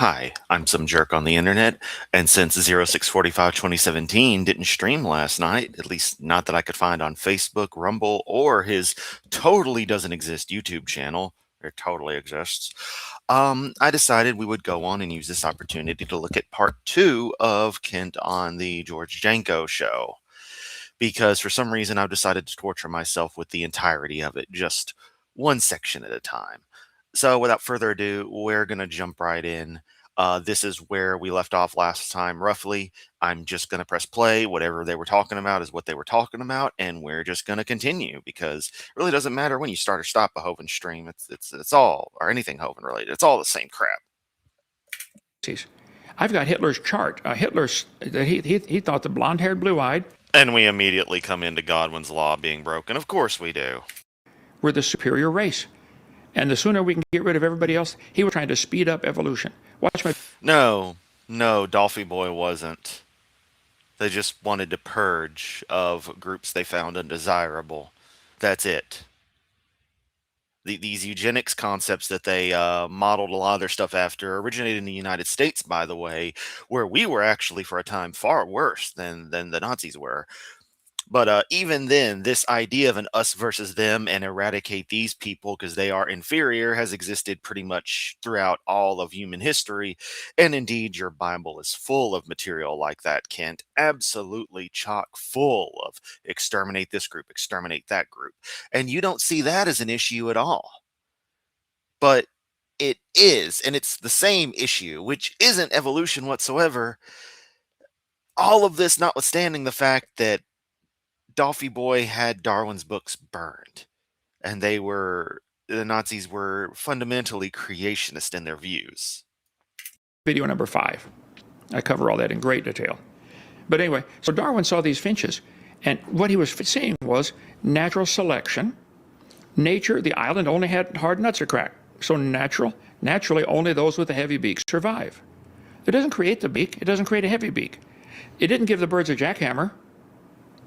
Hi, I'm some jerk on the internet, and since 06/45/2017 didn't stream last night, at least not that I could find on Facebook, Rumble, or his totally doesn't exist YouTube channel, it totally exists, I decided we would go on and use this opportunity to look at part two of Kent on the George Janko show. Because for some reason I've decided to torture myself with the entirety of it, just one section at a time. So without further ado, we're going to jump right in. This is where we left off last time, roughly. I'm just going to press play. Whatever they were talking about is what they were talking about, and we're just going to continue because it really doesn't matter when you start or stop a Hoven stream. It's all or anything Hoven related. It's all the same crap. I've got Hitler's chart. Hitler's he thought the blonde-haired, blue-eyed And we immediately come into Godwin's law being broken. Of course we do. were the superior race, and the sooner we can get rid of everybody else, he was trying to speed up evolution. Watch my. No, Dolphy Boy wasn't. They just wanted to purge of groups they found undesirable. That's it. These eugenics concepts that they modeled a lot of their stuff after originated in the United States, by the way, where we were actually for a time far worse than the Nazis were. But even then, this idea of an us versus them and eradicate these people because they are inferior has existed pretty much throughout all of human history. And indeed, your Bible is full of material like that, Kent. Absolutely chock full of exterminate this group, exterminate that group. And you don't see that as an issue at all. But it is, and it's the same issue, which isn't evolution whatsoever. All of this notwithstanding the fact that Dolphy Boy had Darwin's books burned, and the Nazis were fundamentally creationist in their views. Video number 5. I cover all that in great detail. But anyway, so Darwin saw these finches, and what he was seeing was natural selection. Nature, the island only had hard nuts to crack. So naturally only those with a heavy beak survive. It doesn't create the beak. It doesn't create a heavy beak. It didn't give the birds a jackhammer.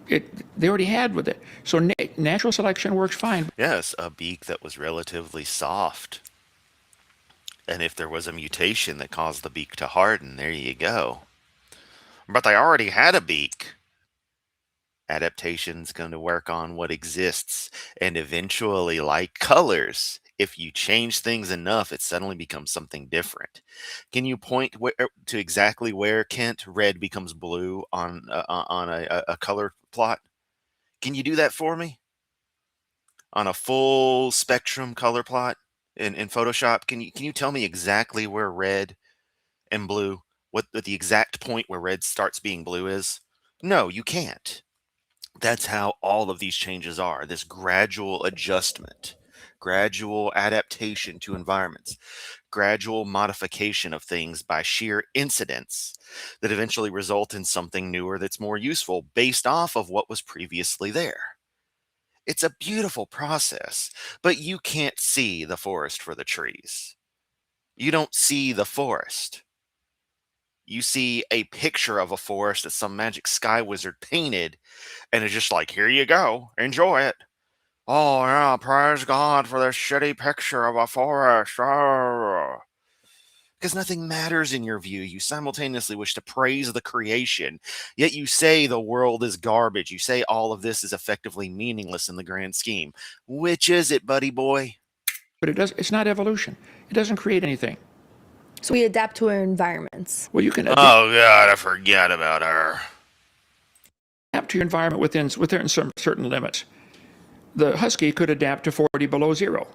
They already had with it. So natural selection works fine. Yes, a beak that was relatively soft. And if there was a mutation that caused the beak to harden, there you go. But they already had a beak. Adaptation's going to work on what exists, and eventually, like colors, if you change things enough, it suddenly becomes something different. Can you point to exactly where, Kent, red becomes blue on a color plot? Can you do that for me? On a full spectrum color plot in Photoshop? Can you tell me exactly where red and blue, what the exact point where red starts being blue is? No, you can't. That's how all of these changes are, this gradual adjustment, gradual adaptation to environments, gradual modification of things by sheer incidents that eventually result in something newer that's more useful based off of what was previously there. It's a beautiful process, but you can't see the forest for the trees. You don't see the forest. You see a picture of a forest that some magic sky wizard painted, and it's just like, here you go, enjoy it. Oh, yeah, praise God for this shitty picture of a forest. Oh. Because nothing matters in your view. You simultaneously wish to praise the creation, yet you say the world is garbage. You say all of this is effectively meaningless in the grand scheme. Which is it, buddy boy? But it's not evolution. It doesn't create anything. So we adapt to our environments. Well, you can Oh, God, I forget about her. adapt to your environment within some certain limits. The husky could adapt to 40 below zero.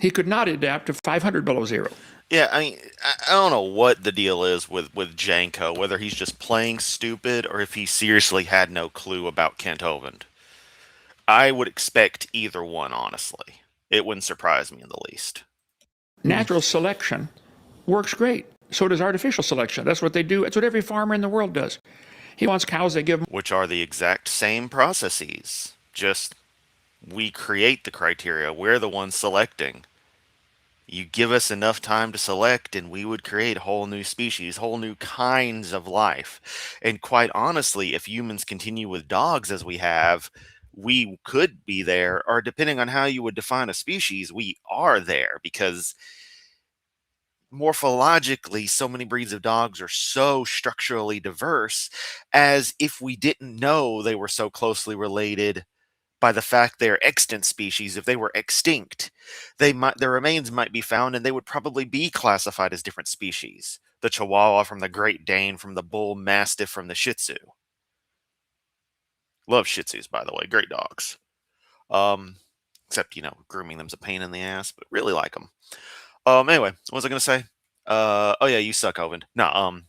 He could not adapt to 500 below zero. Yeah, I mean, I don't know what the deal is with Janko, whether he's just playing stupid or if he seriously had no clue about Kent Hovind. I would expect either one, honestly. It wouldn't surprise me in the least. Natural selection works great. So does artificial selection. That's what they do. That's what every farmer in the world does. He wants cows, they give them. Which are the exact same processes. Just we create the criteria. We're the ones selecting. You give us enough time to select, and we would create whole new species, whole new kinds of life. And quite honestly, if humans continue with dogs as we have, we could be there, or depending on how you would define a species, we are there because morphologically, so many breeds of dogs are so structurally diverse, as if we didn't know they were so closely related by the fact they're extant species. If they were extinct, their remains might be found and they would probably be classified as different species. The Chihuahua from the Great Dane, from the Bull Mastiff, from the Shih Tzu. Love Shih Tzus, by the way, great dogs. Um, Except grooming them's a pain in the ass, but really like them. Anyway, what was I gonna say? Oh yeah, you suck, Owen. No,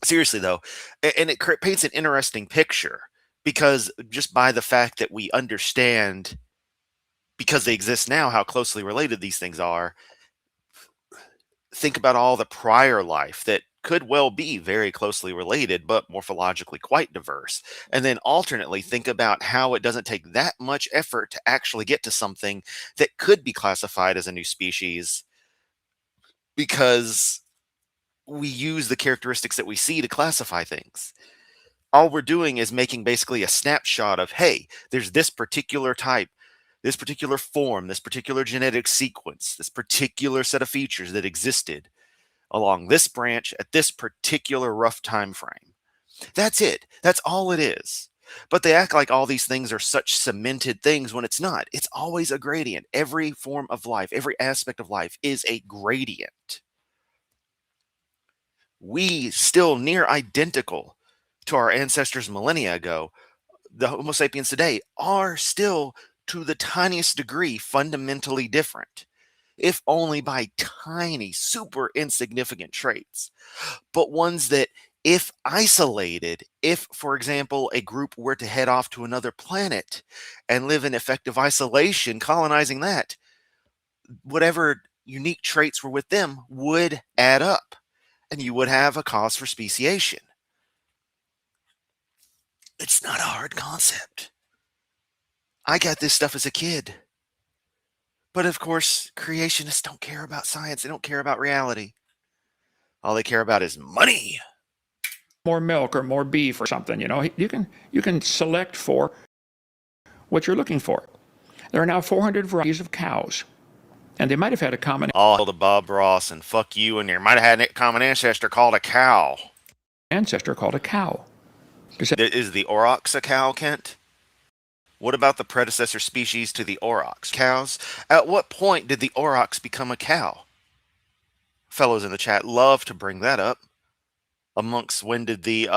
seriously though, and it paints an interesting picture, because just by the fact that we understand, because they exist now, how closely related these things are. Think about all the prior life that could well be very closely related, but morphologically quite diverse. And then alternately, think about how it doesn't take that much effort to actually get to something that could be classified as a new species, because we use the characteristics that we see to classify things. All we're doing is making basically a snapshot of, hey, there's this particular type, this particular form, this particular genetic sequence, this particular set of features that existed along this branch at this particular rough time frame. That's it. That's all it is. But they act like all these things are such cemented things when it's not. It's always a gradient. Every form of life, every aspect of life is a gradient. We still near identical to our ancestors millennia ago, the Homo sapiens today, are still to the tiniest degree fundamentally different, if only by tiny, super insignificant traits, but ones that, if isolated, if, for example, a group were to head off to another planet and live in effective isolation, colonizing that, whatever unique traits were with them would add up, and you would have a cause for speciation. It's not a hard concept. I got this stuff as a kid. But of course, creationists don't care about science. They don't care about reality. All they care about is money. More milk or more beef or something. You can select for what you're looking for. There are now 400 varieties of cows, and they might have had a common All to Bob Ross and fuck you, and you might have had a common ancestor called a cow. ancestor called a cow. Is the aurochs a cow, Kent? What about the predecessor species to the aurochs? Cows? At what point did the aurochs become a cow? Fellows in the chat love to bring that up. Amongst when did the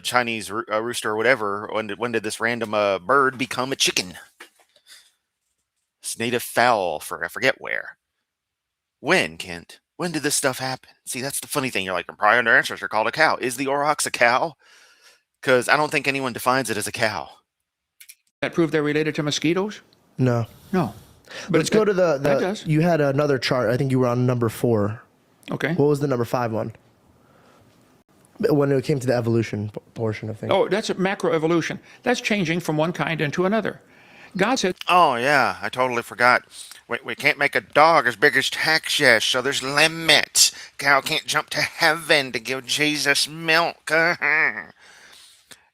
Chinese rooster or whatever, when did this random bird become a chicken? It's native fowl for I forget where. When, Kent? When did this stuff happen? See, that's the funny thing. You're like, probably their ancestor called a cow. Is the aurochs a cow? Because I don't think anyone defines it as a cow. That prove they're related to mosquitoes? No. No. But let's go to that does. You had another chart. I think you were on number 4. Okay. What was the number 5 one? When it came to the evolution portion of things. Oh, that's a macroevolution. That's changing from one kind into another. God said, Oh, yeah, I totally forgot. We can't make a dog as big as Texas, so there's limits. Cow can't jump to heaven to give Jesus milk.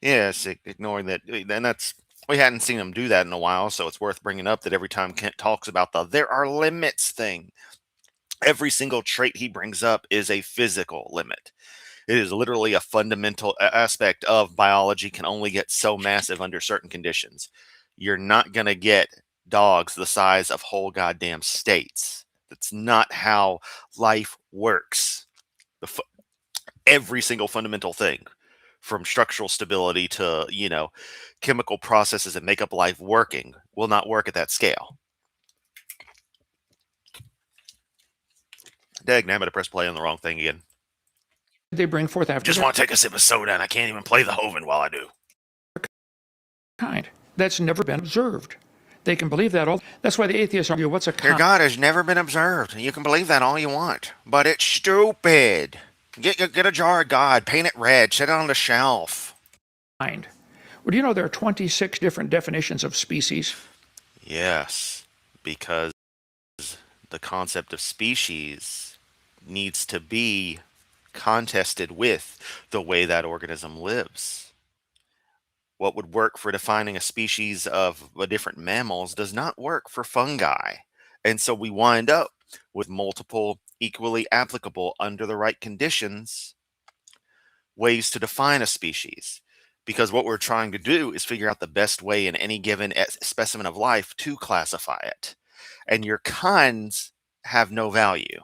Yes, ignoring that. And that's, we hadn't seen him do that in a while, so it's worth bringing up that every time Kent talks about the there are limits thing, every single trait he brings up is a physical limit. It is literally a fundamental aspect of biology, can only get so massive under certain conditions. You're not going to get dogs the size of whole goddamn states. That's not how life works. Every single fundamental thing, from structural stability to, chemical processes that make up life working, will not work at that scale. Dag, now I'm going to press play on the wrong thing again. they bring forth after Just their want to take a sip of soda and I can't even play the Hoven while I do. kind. That's never been observed. They can believe that all. That's why the atheists argue, what's a Your God has never been observed. You can believe that all you want, but it's stupid. Get a jar of God, paint it red, set it on the shelf. kind? Well, do you know there are 26 different definitions of species? Yes, because the concept of species needs to be contested with the way that organism lives. What would work for defining a species of different mammals does not work for fungi. And so we wind up with multiple equally applicable under the right conditions, ways to define a species. Because what we're trying to do is figure out the best way in any given specimen of life to classify it. And your kinds have no value.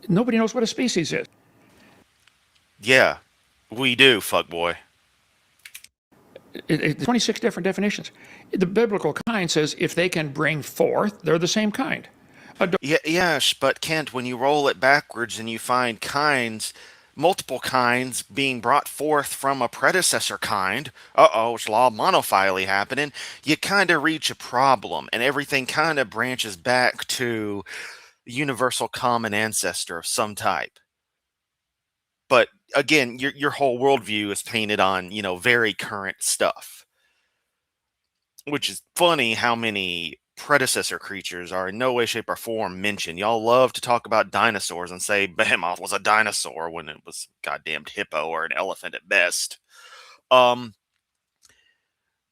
Nobody knows what a species is. Yeah, we do, fuckboy. 26 different definitions. The biblical kind says if they can bring forth, they're the same kind. Yes, but Kent, when you roll it backwards and you find kinds, multiple kinds being brought forth from a predecessor kind, it's law of monophyly happening, you kind of reach a problem, and everything kind of branches back to universal common ancestor of some type. But again, your whole worldview is painted on, very current stuff. Which is funny how many predecessor creatures are in no way, shape, or form mentioned. Y'all love to talk about dinosaurs and say Behemoth was a dinosaur when it was a goddamned hippo or an elephant at best. Um,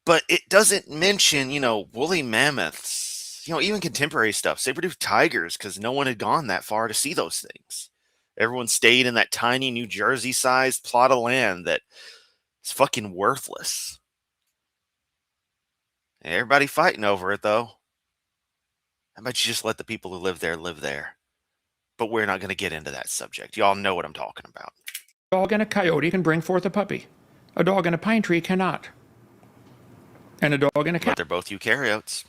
but it doesn't mention, woolly mammoths, even contemporary stuff, saber-toothed tigers, because no one had gone that far to see those things. Everyone stayed in that tiny New Jersey-sized plot of land that is fucking worthless. Everybody fighting over it, though. How about you just let the people who live there live there? But we're not going to get into that subject. Y'all know what I'm talking about. A dog and a coyote can bring forth a puppy. A dog and a pine tree cannot. And a dog and a But they're both eukaryotes.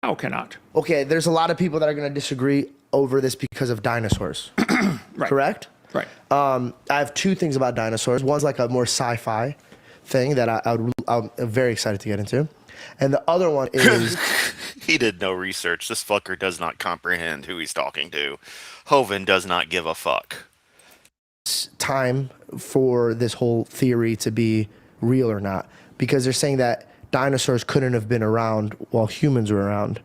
cow cannot. Okay, there's a lot of people that are going to disagree over this because of dinosaurs. Right. Correct? Right. I have two things about dinosaurs. One's like a more sci-fi thing that I'm very excited to get into. And the other one is... He did no research. This fucker does not comprehend who he's talking to. Hovind does not give a fuck. time for this whole theory to be real or not. Because they're saying that dinosaurs couldn't have been around while humans were around.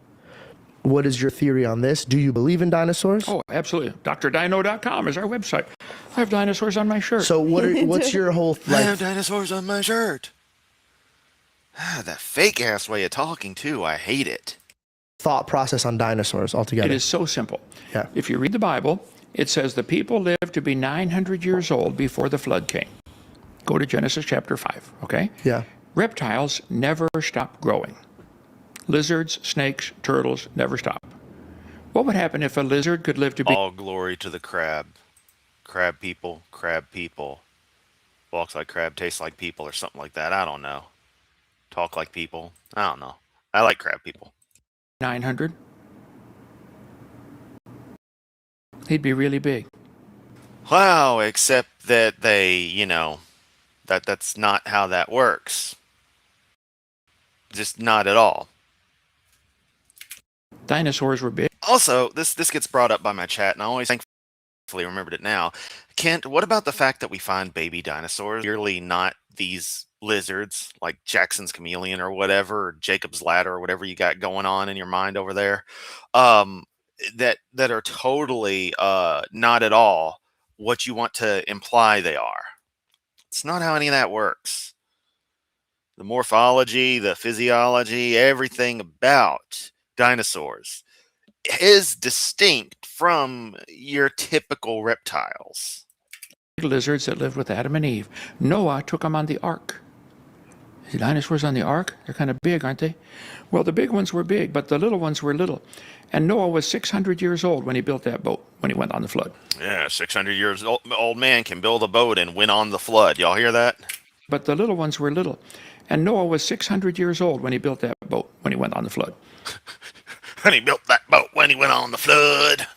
What is your theory on this? Do you believe in dinosaurs? Oh, absolutely. DrDino.com is our website. I have dinosaurs on my shirt. So what's your whole... I have dinosaurs on my shirt. That fake ass way of talking too. I hate it. Thought process on dinosaurs altogether? It is so simple. Yeah. If you read the Bible, it says the people lived to be 900 years old before the flood came. Go to Genesis chapter 5, okay? Yeah. Reptiles never stop growing. Lizards, snakes, turtles never stop. What would happen if a lizard could live to be... All glory to the crab. Crab people, crab people. Walks like crab, tastes like people, or something like that. I don't know. Talk like people. I don't know. I like crab people. 900? He'd be really big. Wow, except that they, that's not how that works. Just not at all. Dinosaurs were big. Also, this gets brought up by my chat, and I always thankfully remembered it now. Kent, what about the fact that we find baby dinosaurs, clearly not these lizards, like Jackson's chameleon or whatever, or Jacob's ladder or whatever you got going on in your mind over there, that are totally not at all what you want to imply they are. It's not how any of that works. The morphology, the physiology, everything about dinosaurs is distinct from your typical reptiles. Lizards that lived with Adam and Eve. Noah took them on the ark. The dinosaurs on the ark, they're kind of big, aren't they? Well, the big ones were big, but the little ones were little. And Noah was 600 years old when he built that boat, when he went on the flood. Yeah, 600 years old man can build a boat and went on the flood. Y'all hear that? But the little ones were little. And Noah was 600 years old when he built that boat, when he went on the flood. And he built that boat when he went on the flood.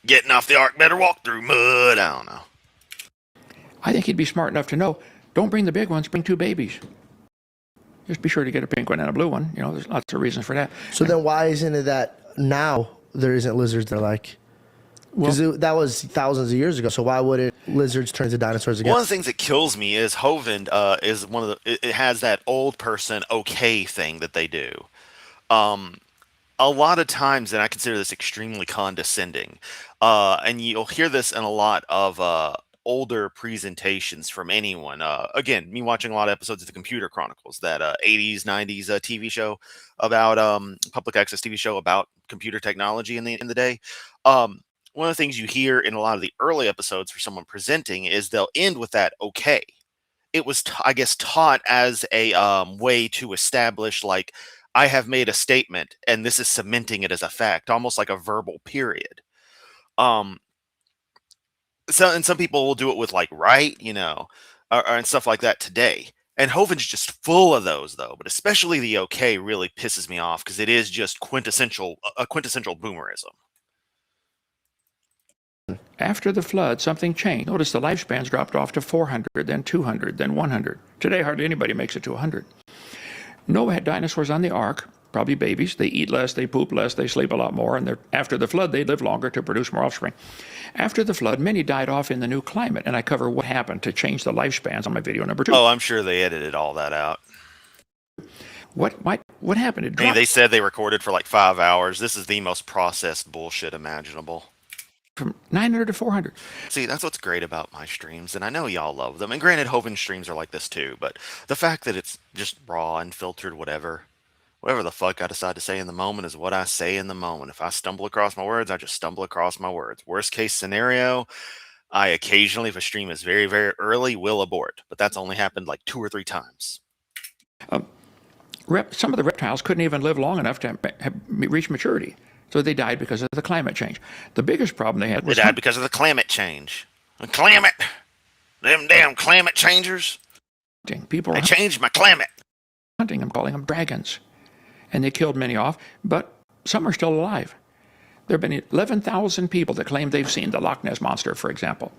Getting off the ark better walk through mud. I don't know. I think he'd be smart enough to know, don't bring the big ones, bring two babies. Just be sure to get a pink one and a blue one. There's lots of reasons for that. So then why isn't it that now there isn't lizards that are like... Because that was thousands of years ago, so why wouldn't lizards turn into dinosaurs again? One of the things that kills me is Hovind is one of the... It has that old person okay thing that they do. A lot of times, and I consider this extremely condescending, and you'll hear this in a lot of older presentations from anyone. Again, me watching a lot of episodes of the Computer Chronicles, that 80s, 90s TV show about public access TV show about computer technology in the day. One of the things you hear in a lot of the early episodes for someone presenting is they'll end with that okay. It was, I guess, taught as a way to establish, like, I have made a statement and this is cementing it as a fact, almost like a verbal period. Um, and some people will do it with like right, and stuff like that today. And Hoven's just full of those though, but especially the okay really pisses me off because it is just a quintessential boomerism. After the flood, something changed. Notice the lifespans dropped off to 400, then 200, then 100. Today, hardly anybody makes it to 100. Noah had dinosaurs on the ark, probably babies. They eat less, they poop less, they sleep a lot more, and after the flood, they live longer to produce more offspring. After the flood, many died off in the new climate, and I cover what happened to change the lifespans on my video number 2. Oh, I'm sure they edited all that out. What happened? It I mean, dropped they said they recorded for like 5 hours. This is the most processed bullshit imaginable. from 900 to 400. See, that's what's great about my streams, and I know y'all love them. And granted, Hoven streams are like this too, but the fact that it's just raw, unfiltered, whatever the fuck I decide to say in the moment is what I say in the moment. If I stumble across my words, I just stumble across my words. Worst case scenario, I occasionally, if a stream is very, very early, will abort, but that's only happened like 2 or 3 times. Some of the reptiles couldn't even live long enough to reach maturity. So they died because of the climate change. The biggest problem they had was They died because of the climate change. The climate! Them damn climate changers! hunting. People They were changed my climate! hunting them, calling them dragons. And they killed many off, but some are still alive. There have been 11,000 people that claim they've seen the Loch Ness Monster, for example.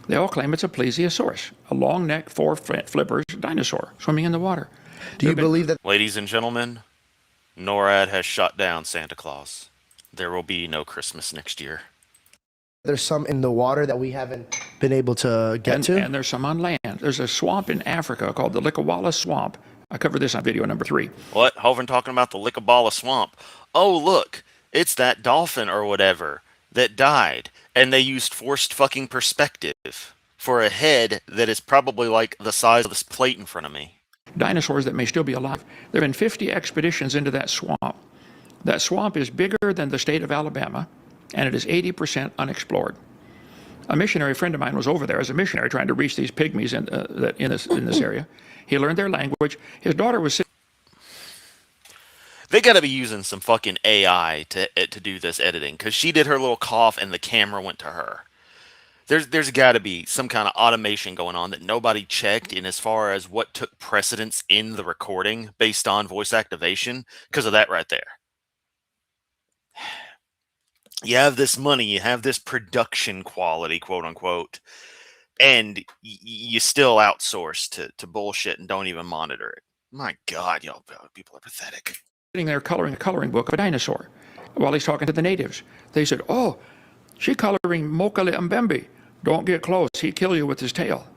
They all claim it's a plesiosaurus, a long neck, 4 flippers dinosaur swimming in the water. Do you believe that Ladies and gentlemen, NORAD has shut down Santa Claus. There will be no Christmas next year. there's some in the water that we haven't been able to get to? And there's some on land. There's a swamp in Africa called the Likawala Swamp. I covered this on video number 3. What? Hoven talking about the Likabala Swamp. Oh, look, it's that dolphin or whatever that died, and they used forced fucking perspective for a head that is probably like the size of this plate in front of me. Dinosaurs that may still be alive. There have been 50 expeditions into that swamp. That swamp is bigger than the state of Alabama, and it is 80% unexplored. A missionary friend of mine was over there as a missionary trying to reach these pygmies in this area. He learned their language. His daughter was sitting. They got to be using some fucking AI to do this editing, because she did her little cough and the camera went to her. There's got to be some kind of automation going on that nobody checked in as far as what took precedence in the recording based on voice activation, because of that right there. You have this money, you have this production quality, quote unquote, and you still outsource to bullshit and don't even monitor it. My God, y'all people are pathetic. There coloring a coloring book of a dinosaur while he's talking to the natives. They said, "Oh, she coloring Mokale Mbembe. Don't get close. He'd kill you with his tail."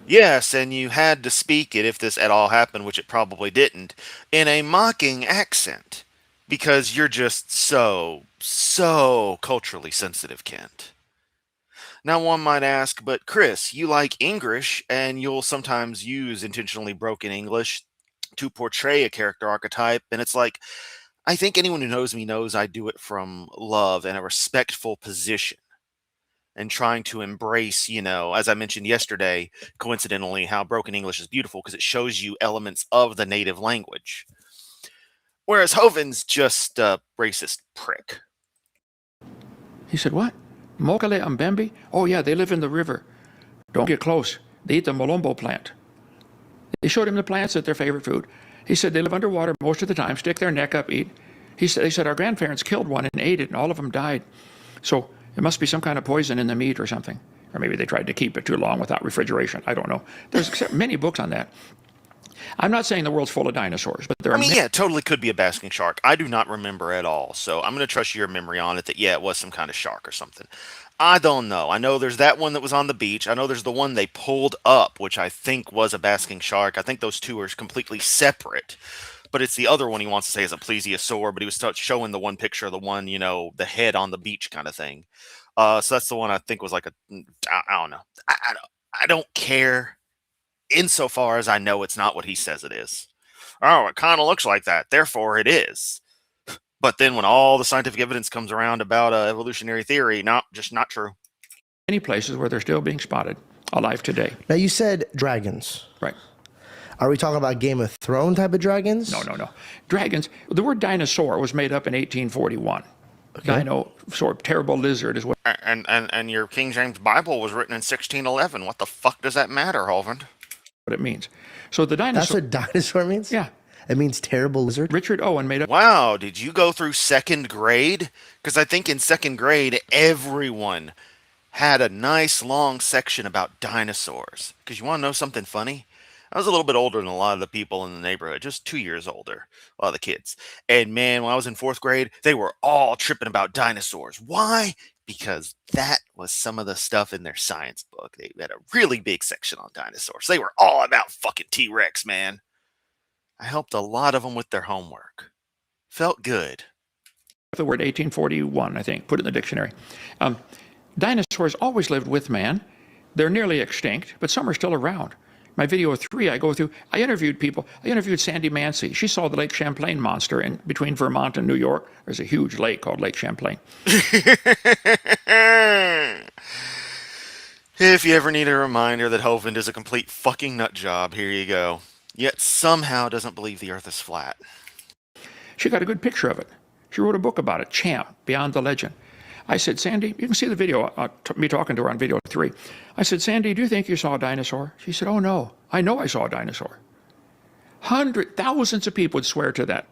Yes, and you had to speak it, if this at all happened, which it probably didn't, in a mocking accent, because you're just so culturally sensitive, Kent. Now one might ask, but Chris, you like English, and you'll sometimes use intentionally broken English to portray a character archetype, and it's like, I think anyone who knows me knows I do it from love and a respectful position, and trying to embrace, as I mentioned yesterday, coincidentally, how broken English is beautiful because it shows you elements of the native language. Whereas Hoven's just a racist prick. He said, "What? Mokale Mbembe? Oh yeah, they live in the river. Don't get close. They eat the molombo plant." They showed him the plants that their favorite food. He said they live underwater most of the time, stick their neck up, eat. They said our grandparents killed one and ate it, and all of them died. So it must be some kind of poison in the meat or something. Or maybe they tried to keep it too long without refrigeration. I don't know. There's many books on that. I'm not saying the world's full of dinosaurs, but there are Yeah, it totally could be a basking shark. I do not remember at all, so I'm going to trust your memory on it that, yeah, it was some kind of shark or something. I don't know. I know there's that one that was on the beach. I know there's the one they pulled up, which I think was a basking shark. I think those two are completely separate. But it's the other one he wants to say is a plesiosaur, but he was showing the one picture of the one, the head on the beach kind of thing. So that's the one I think was like I don't know. I don't care insofar as I know it's not what he says it is. Oh, it kind of looks like that, therefore it is. But then when all the scientific evidence comes around about evolutionary theory, no, just not true. Many places where they're still being spotted alive today. Now you said dragons. Right. Are we talking about Game of Thrones type of dragons? No. Dragons, the word dinosaur was made up in 1841. Okay. Dinosaur, terrible lizard is what. And your King James Bible was written in 1611. What the fuck does that matter, Holland? What it means. So the dinosaur. That's what dinosaur means? Yeah. It means terrible lizard? Richard Owen made up. Wow, did you go through second grade? Because I think in second grade, everyone had a nice long section about dinosaurs. Because you want to know something funny? I was a little bit older than a lot of the people in the neighborhood, just 2 years older, a lot of the kids. And man, when I was in fourth grade, they were all tripping about dinosaurs. Why? Because that was some of the stuff in their science book. They had a really big section on dinosaurs. They were all about fucking T-Rex, man. I helped a lot of them with their homework. Felt good. The word 1841, I think, put it in the dictionary. Dinosaurs always lived with man. They're nearly extinct, but some are still around. My video 3, I interviewed people. I interviewed Sandy Mancy. She saw the Lake Champlain monster in between Vermont and New York. There's a huge lake called Lake Champlain. If you ever need a reminder that Hovind is a complete fucking nut job, here you go. Yet somehow doesn't believe the earth is flat. She got a good picture of it. She wrote a book about it, Champ, Beyond the Legend. I said, Sandy, you can see the video, me talking to her on video 3. I said, Sandy, do you think you saw a dinosaur? She said, oh no, I know I saw a dinosaur. Thousands of people would swear to that.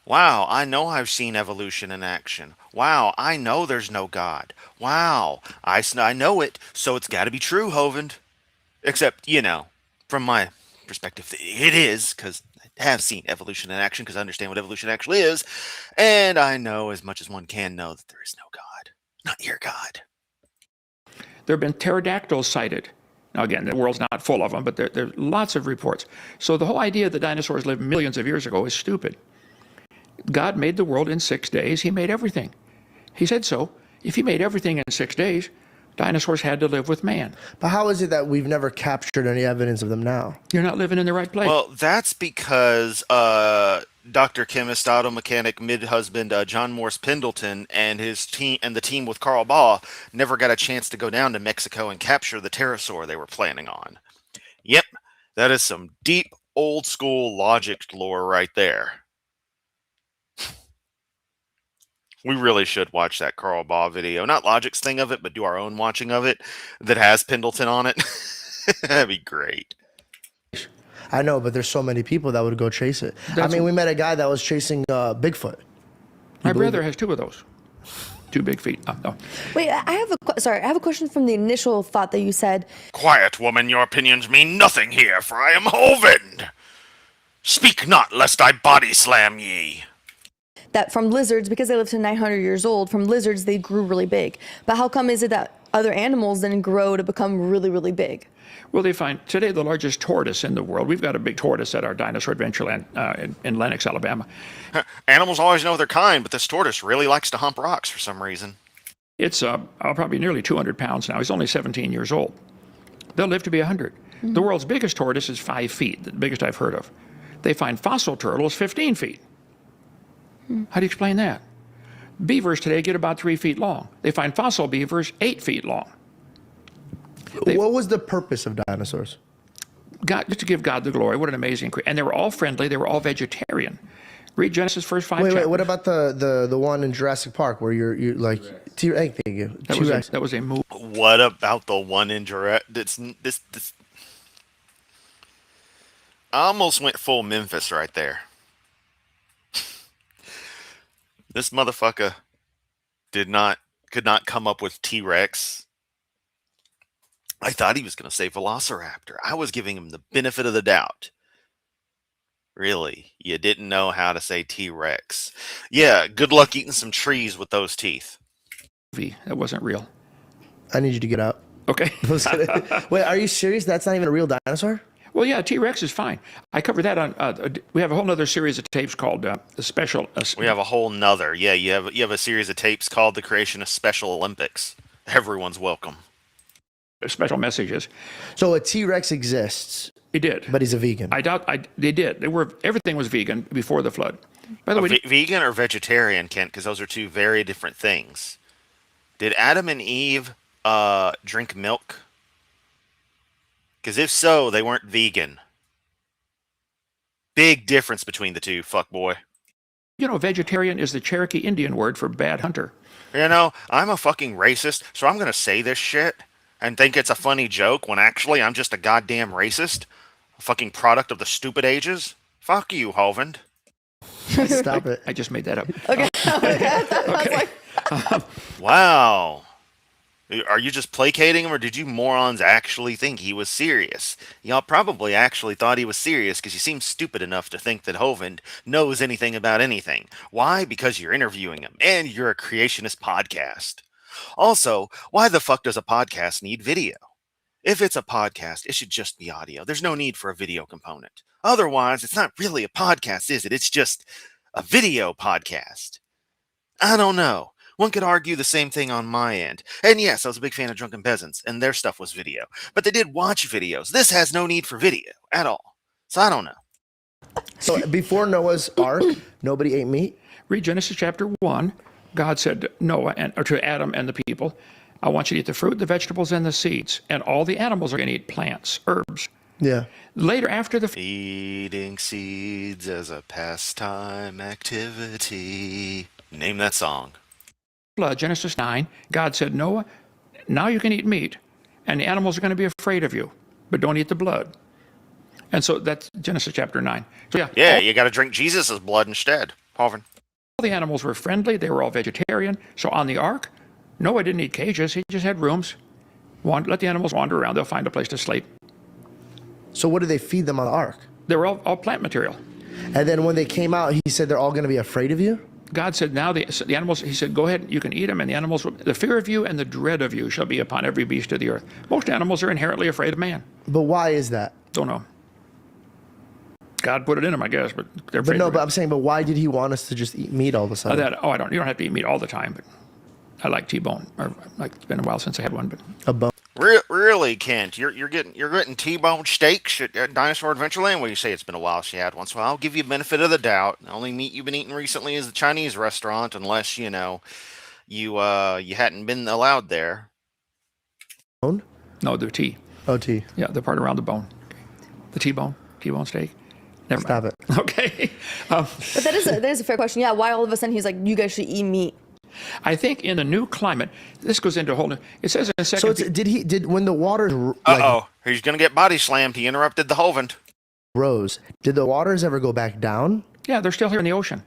Wow, I know I've seen evolution in action. Wow, I know there's no God. Wow, I know it, so it's got to be true, Hovind. Except, from my perspective, it is, because I have seen evolution in action, because I understand what evolution actually is, and I know as much as one can know that there is no God. Not your God. There have been pterodactyls sighted. Now, again, the world's not full of them, but there are lots of reports. So the whole idea that dinosaurs lived millions of years ago is stupid. God made the world in 6 days. He made everything. He said so. If he made everything in 6 days, dinosaurs had to live with man. But how is it that we've never captured any evidence of them now? You're not living in the right place. Well, that's because Dr. Chemist, auto mechanic, mid-husband John Morse Pendleton and his team and the team with Carl Baugh never got a chance to go down to Mexico and capture the pterosaur they were planning on. Yep, that is some deep, old-school logic lore right there. We really should watch that Carl Baugh video. Not Logic's thing of it, but do our own watching of it that has Pendleton on it. That'd be great. I know, but there's so many people that would go chase it. We met a guy that was chasing Bigfoot. My brother has 2 of those. 2 big feet. No. Wait, I have a question from the initial thought that you said. Quiet, woman, your opinions mean nothing here, for I am Hovind. Speak not, lest I body slam ye. That from lizards, because they lived to 900 years old, from lizards they grew really big. But how come is it that other animals then grow to become really, really big? Well, they find today the largest tortoise in the world. We've got a big tortoise at our dinosaur adventure land in Lenox, Alabama. Animals always know their kind, but this tortoise really likes to hump rocks for some reason. It's probably nearly 200 pounds now. He's only 17 years old. They'll live to be 100. Mm-hmm. The world's biggest tortoise is 5 feet, the biggest I've heard of. They find fossil turtles 15 feet. How do you explain that? Beavers today get about 3 feet long. They find fossil beavers 8 feet long. What was the purpose of dinosaurs? God, just to give God the glory. What an amazing creation. And they were all friendly. They were all vegetarian. Read Genesis first 5 chapters. Wait, what about the one in Jurassic Park where you're like T-Rex? Thank you. That was a movie. What about the one in Jurassic? This I almost went full Memphis right there. This motherfucker could not come up with T-Rex. I thought he was going to say Velociraptor. I was giving him the benefit of the doubt. Really? You didn't know how to say T-Rex. Yeah, good luck eating some trees with those teeth. That wasn't real. I need you to get out. Okay. Wait, are you serious? That's not even a real dinosaur? Well, yeah, T-Rex is fine. I covered that on. We have a whole other series of tapes called the Special. We have a whole nother. Yeah, you have a series of tapes called The Creation of Special Olympics. Everyone's welcome. Special messages. So a T-Rex exists, He did. but he's a vegan. I doubt they did. Everything was vegan before the flood. By the way, Vegan or vegetarian, Kent? Because those are two very different things. Did Adam and Eve drink milk? Because if so, they weren't vegan. Big difference between the two, fuckboy. vegetarian is the Cherokee Indian word for bad hunter. I'm a fucking racist, so I'm gonna say this shit and think it's a funny joke when actually I'm just a goddamn racist. A fucking product of the stupid ages. Fuck you, Hovland. Stop it. I just made that up. Okay. Okay. Wow. Are you just placating him, or did you morons actually think he was serious? Y'all probably actually thought he was serious because you seem stupid enough to think that Hovind knows anything about anything. Why? Because you're interviewing him, and you're a creationist podcast. Also, why the fuck does a podcast need video? If it's a podcast, it should just be audio. There's no need for a video component. Otherwise, it's not really a podcast, is it? It's just a video podcast. I don't know. One could argue the same thing on my end. And yes, I was a big fan of Drunken Peasants, and their stuff was video. But they did watch videos. This has no need for video at all. So I don't know. So before Noah's Ark, nobody ate meat? Read Genesis chapter 1. God said to Noah or to Adam and the people, I want you to eat the fruit, the vegetables, and the seeds. And all the animals are going to eat plants, herbs. Yeah. Later, after the Eating seeds as a pastime activity. Name that song. flood, Genesis 9, God said, Noah, now you can eat meat, and the animals are going to be afraid of you, but don't eat the blood. And so that's Genesis chapter 9. So yeah, you got to drink Jesus' blood instead. Hovind. all the animals were friendly. They were all vegetarian. So on the ark, Noah didn't need cages. He just had rooms. Let the animals wander around. They'll find a place to sleep. So what did they feed them on the Ark? They were all plant material. And then when they came out, he said they're all going to be afraid of you? God said, now the animals, he said, go ahead, you can eat them, and the animals, the fear of you and the dread of you shall be upon every beast of the earth. Most animals are inherently afraid of man. But why is that? Don't know. God put it in them, I guess, but they're afraid But of it. I'm saying, but why did he want us to just eat meat all of a sudden? You don't have to eat meat all the time, but I like T-bone. It's been a while since I had one, but A bone. Really, Kent? You're getting T-bone steaks at Dinosaur Adventureland? Well, you say it's been a while since you had one, so I'll give you the benefit of the doubt. The only meat you've been eating recently is the Chinese restaurant, unless you hadn't been allowed there. Bone? no, the T. Oh, T. Yeah, the part around the bone. The T-bone steak. Never Stop mind. it. Okay. But that is a fair question. Yeah, why all of a sudden he's like, you guys should eat meat? I think in the new climate, this goes into a whole new, it says in a second. So when the waters Uh-oh. He's going to get body slammed. He interrupted the Hovind. rose, did the waters ever go back down? Yeah, they're still here in the ocean.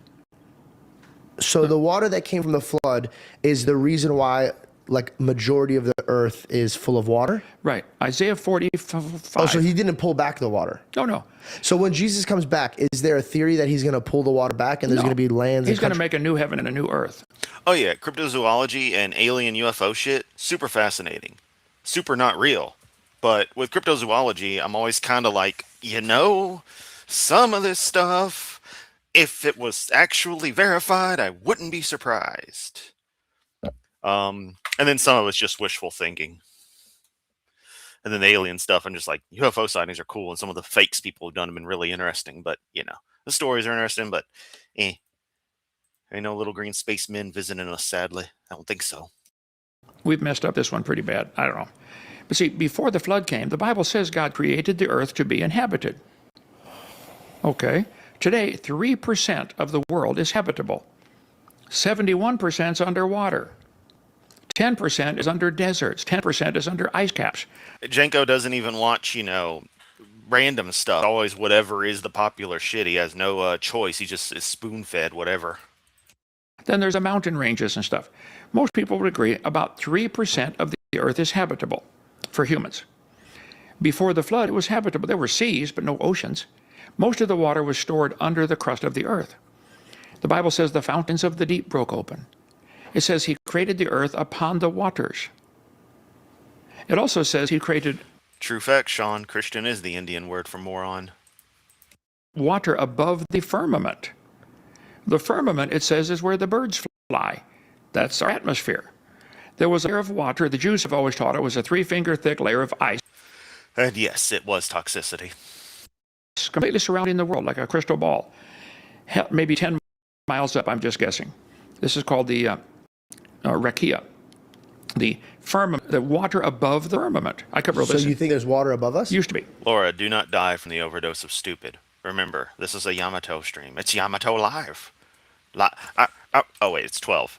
So the water that came from the flood is the reason why, like, majority of the earth is full of water? Right. Isaiah 45. Oh, so he didn't pull back the water. No. So when Jesus comes back, is there a theory that he's going to pull the water back and there's going to be lands? He's going to make a new heaven and a new earth. Oh, yeah. Cryptozoology and alien UFO shit, super fascinating. Super not real. But with cryptozoology, I'm always kind of like, some of this stuff, if it was actually verified, I wouldn't be surprised. And then some of it's just wishful thinking. And then the alien stuff, I'm just like, UFO sightings are cool, and some of the fakes people have done have been really interesting. But, the stories are interesting, but Ain't no little green spacemen visiting us, sadly. I don't think so. We've messed up this one pretty bad. I don't know. But see, before the flood came, the Bible says God created the earth to be inhabited. Okay. Today, 3% of the world is habitable. 71% is underwater. 10% is under deserts. 10% is under ice caps. Janko doesn't even watch, random stuff. Always whatever is the popular shit. He has no choice. He just is spoon-fed whatever. Then there's the mountain ranges and stuff. Most people would agree about 3% of the earth is habitable for humans. Before the flood, it was habitable. There were seas, but no oceans. Most of the water was stored under the crust of the earth. The Bible says the fountains of the deep broke open. It says he created the earth upon the waters. It also says he created True fact, Sean. Christian is the Indian word for moron. water above the firmament. The firmament, it says, is where the birds fly. That's our atmosphere. There was a layer of water. The Jews have always taught it was a 3-finger thick layer of ice, And yes, it was toxicity. completely surrounding the world like a crystal ball. Maybe 10 miles up, I'm just guessing. This is called the rakia, the firmament, the water above the firmament. I cover all So this. you think there's water above us? Used to be. Laura, do not die from the overdose of stupid. Remember, this is a Yamato stream. It's Yamato live. Oh wait, it's 12.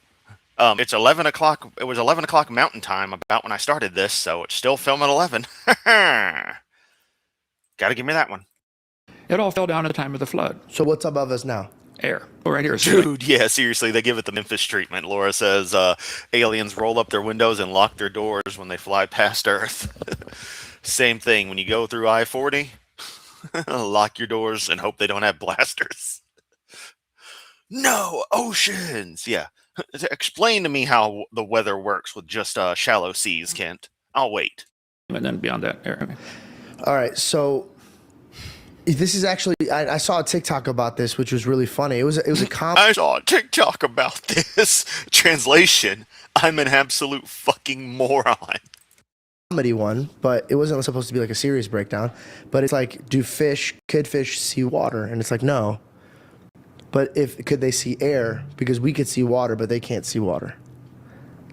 It's 11 o'clock. It was 11 o'clock Mountain Time about when I started this, so it's still film at 11. Gotta give me that one. It all fell down at the time of the flood. So what's above us now? Air. Oh, right here is Dude, yeah, seriously, they give it the Memphis treatment. Laura says aliens roll up their windows and lock their doors when they fly past Earth. Same thing when you go through I-40. Lock your doors and hope they don't have blasters. No, oceans! Yeah. Explain to me how the weather works with just shallow seas, Kent. I'll wait. and then beyond that, air. All right, so this is actually I saw a TikTok about this, which was really funny. It was a I saw a TikTok about this. Translation, I'm an absolute fucking moron. comedy one, but it wasn't supposed to be like a serious breakdown. But it's like, could fish see water? And it's like, no. But could they see air? Because we could see water, but they can't see water.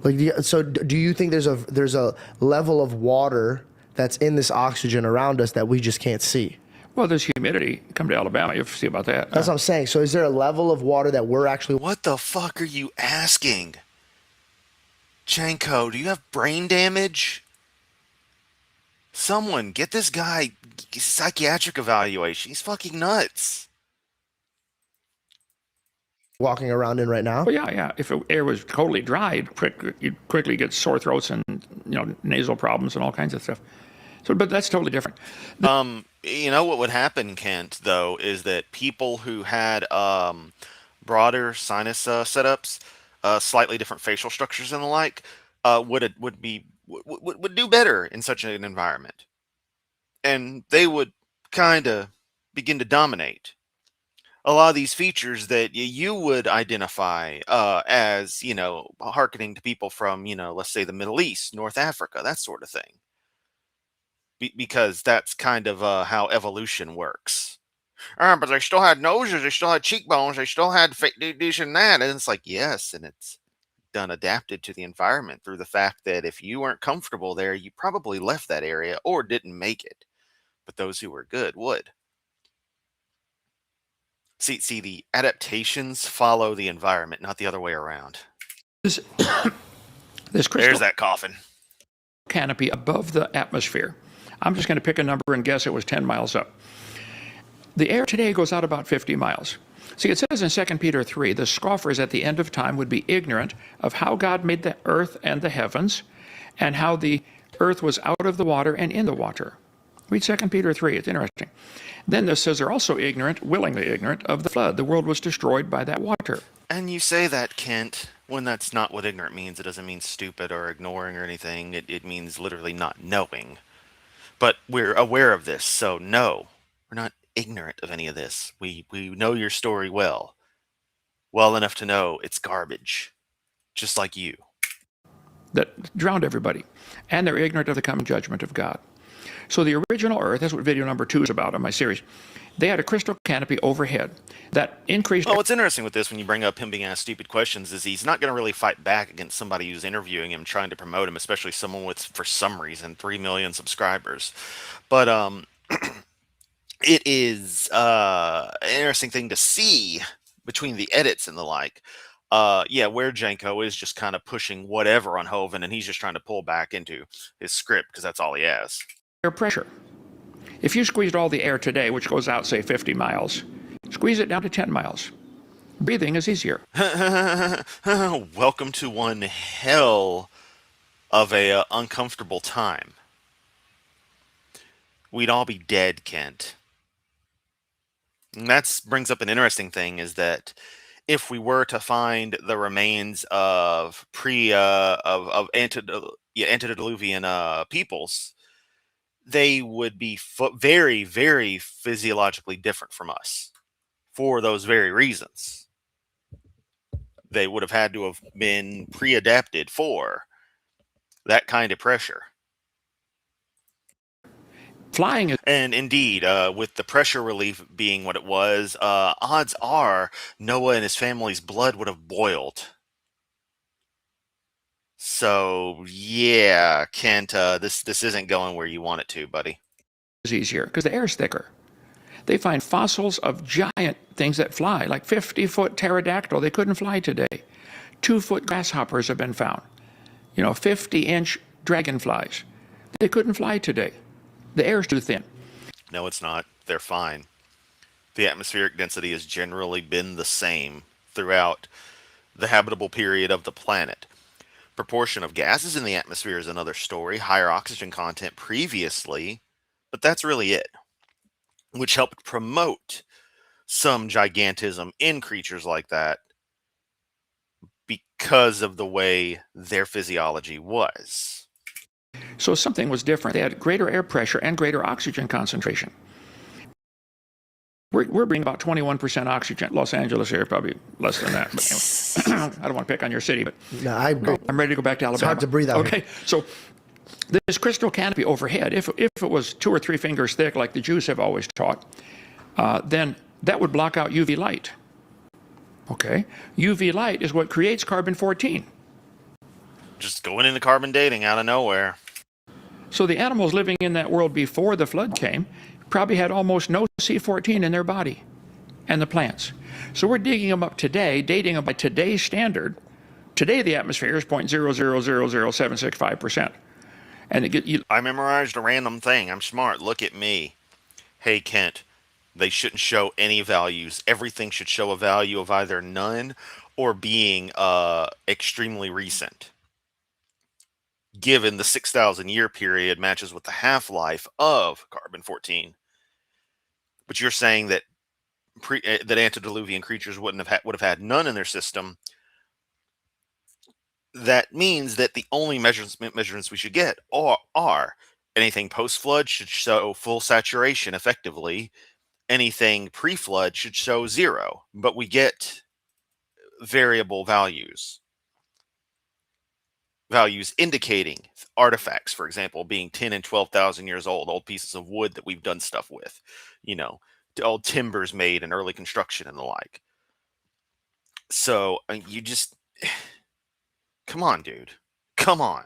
Like, so do you think there's a level of water that's in this oxygen around us that we just can't see? Well, there's humidity. Come to Alabama, you see about that. That's what I'm saying. So is there a level of water that we're actually... What the fuck are you asking? Janko, do you have brain damage? Someone get this guy psychiatric evaluation. He's fucking nuts. walking around in right now? Well, yeah. If air was totally dry, you'd quickly get sore throats and nasal problems and all kinds of stuff. So, but that's totally different. You know what would happen, Kent, though, is that people who had broader sinus setups, slightly different facial structures and the like, would do better in such an environment, and they would kind of begin to dominate a lot of these features that you would identify as, hearkening to people from, let's say the Middle East, North Africa, that sort of thing. Because that's kind of how evolution works. But they still had noses, they still had cheekbones, they still had this and that. And it's like, yes, and it's done adapted to the environment through the fact that if you weren't comfortable there, you probably left that area or didn't make it. But those who were good would. See, the adaptations follow the environment, not the other way around. This There's crystal that coffin. canopy above the atmosphere. I'm just going to pick a number and guess it was 10 miles up. The air today goes out about 50 miles. See, it says in 2 Peter 3, the scoffers at the end of time would be ignorant of how God made the earth and the heavens, and how the earth was out of the water and in the water. Read 2 Peter 3, it's interesting. Then this says they're also ignorant, willingly ignorant, of the flood. The world was destroyed by that water. And you say that, Kent, when that's not what ignorant means. It doesn't mean stupid or ignoring or anything. It means literally not knowing. But we're aware of this, so no, we're not ignorant of any of this. We know your story well enough to know it's garbage, just like you. That drowned everybody. And they're ignorant of the coming judgment of God. So the original Earth, that's what video number 2 is about in my series, they had a crystal canopy overhead that increased... Well, what's interesting with this, when you bring up him being asked stupid questions, is he's not going to really fight back against somebody who's interviewing him, trying to promote him, especially someone with, for some reason, 3 million subscribers. But it is an interesting thing to see between the edits and the like. Where Janko is just kind of pushing whatever on Hovind, and he's just trying to pull back into his script because that's all he has. air pressure. If you squeezed all the air today, which goes out, say, 50 miles, squeeze it down to 10 miles. Breathing is easier. Welcome to one hell of a uncomfortable time. We'd all be dead, Kent. And that brings up an interesting thing, is that if we were to find the remains of antediluvian peoples, they would be very, very physiologically different from us for those very reasons. They would have had to have been pre-adapted for that kind of pressure. Flying is And indeed, with the pressure relief being what it was, odds are Noah and his family's blood would have boiled. So yeah, Kent, this isn't going where you want it to, buddy. easier because the air is thicker. They find fossils of giant things that fly, like 50-foot pterodactyl. They couldn't fly today. 2-foot grasshoppers have been found. 50-inch dragonflies. They couldn't fly today. The air's too thin. No, it's not. They're fine. The atmospheric density has generally been the same throughout the habitable period of the planet. Proportion of gases in the atmosphere is another story, higher oxygen content previously, but that's really it, which helped promote some gigantism in creatures like that because of the way their physiology was. So something was different. They had greater air pressure and greater oxygen concentration. We're bringing about 21% oxygen. Los Angeles here, probably less than that. But anyway, I don't want to pick on your city, but No, I agree. I'm ready to go back to Alabama. It's hard to breathe out Okay, here. so this crystal canopy overhead, if it was 2 or 3 fingers thick, like the Jews have always taught, then that would block out UV light. Okay, UV light is what creates carbon-14. Just going into carbon dating out of nowhere. So the animals living in that world before the flood came probably had almost no C14 in their body, and the plants. So we're digging them up today, dating them by today's standard. Today the atmosphere is 0.0000765%. And I memorized a random thing. I'm smart. Look at me. Hey, Kent, they shouldn't show any values. Everything should show a value of either none or being extremely recent. Given the 6,000 year period matches with the half-life of carbon-14. But you're saying that that antediluvian creatures would have had none in their system. That means that the only measurements we should get are anything post-flood should show full saturation effectively. Anything pre-flood should show 0, but we get variable values. Values indicating artifacts, for example, being 10 and 12,000 years old pieces of wood that we've done stuff with, old timbers made in early construction and the like. So you just, come on, dude. Come on.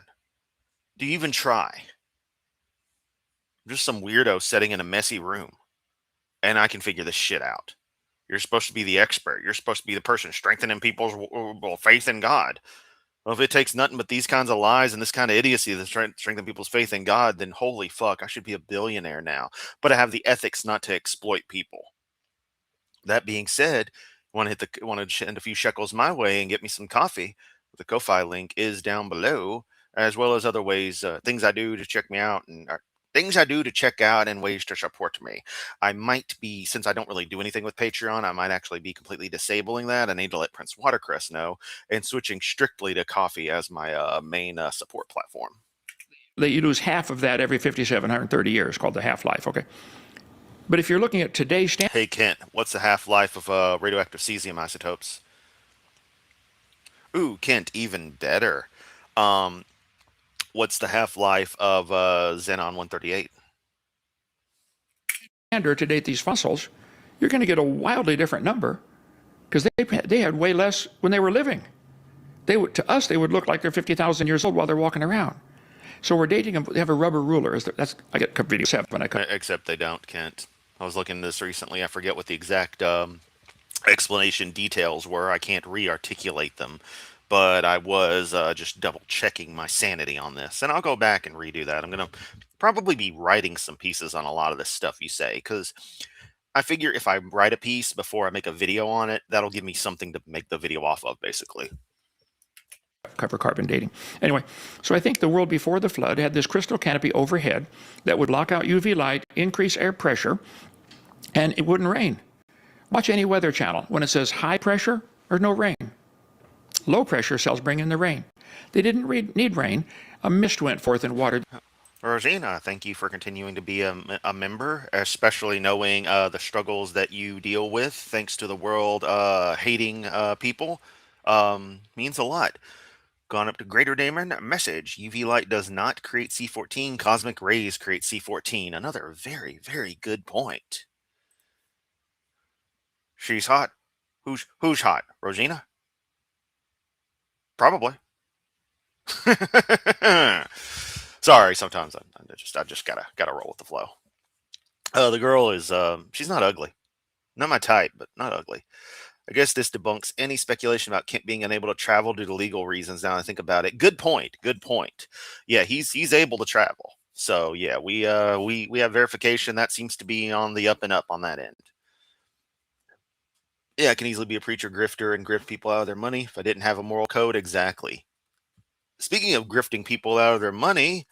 Do you even try? I'm just some weirdo sitting in a messy room, and I can figure this shit out. You're supposed to be the expert. You're supposed to be the person strengthening people's faith in God. Well, if it takes nothing but these kinds of lies and this kind of idiocy to strengthen people's faith in God, then holy fuck, I should be a billionaire now. But I have the ethics not to exploit people. That being said, want to send a few shekels my way and get me some coffee? The Ko-fi link is down below, as well as other ways, things I do to check me out and things I do to check out and ways to support me. I might be, since I don't really do anything with Patreon, I might actually be completely disabling that. I need to let Prince Watercress know and switching strictly to coffee as my main support platform. you lose half of that every 5,730 years, called the half-life, okay? But if you're looking at today's standard, Hey, Kent, what's the half-life of radioactive cesium isotopes? Ooh, Kent, even better. What's the half-life of Xenon 138? to date these fossils, you're going to get a wildly different number because they had way less when they were living. To us, they would look like they're 50,000 years old while they're walking around. So we're dating them. They have a rubber ruler. I get video 7. Except they don't, Kent. I was looking at this recently. I forget what the exact explanation details were. I can't re-articulate them. But I was just double-checking my sanity on this. And I'll go back and redo that. I'm going to probably be writing some pieces on a lot of this stuff you say. Because I figure if I write a piece before I make a video on it, that'll give me something to make the video off of, basically. Cover carbon dating. Anyway, so I think the world before the flood had this crystal canopy overhead that would block out UV light, increase air pressure, and it wouldn't rain. Watch any weather channel. When it says high pressure, there's no rain. Low pressure cells bring in the rain. They didn't need rain. A mist went forth and watered. Rosina, thank you for continuing to be a member, especially knowing the struggles that you deal with, thanks to the world hating people. Means a lot. Gone up to Greater Damon. Message. UV light does not create C14. Cosmic rays create C14. Another very, very good point. She's hot. Who's hot? Rosina? Probably. Sorry, sometimes I just gotta roll with the flow. The girl is she's not ugly. Not my type, but not ugly. I guess this debunks any speculation about Kent being unable to travel due to legal reasons. Now I think about it. Good point. Good point. Yeah, he's able to travel. So yeah, we have verification that seems to be on the up and up on that end. Yeah, I can easily be a preacher grifter and grift people out of their money if I didn't have a moral code. Exactly. Speaking of grifting people out of their money,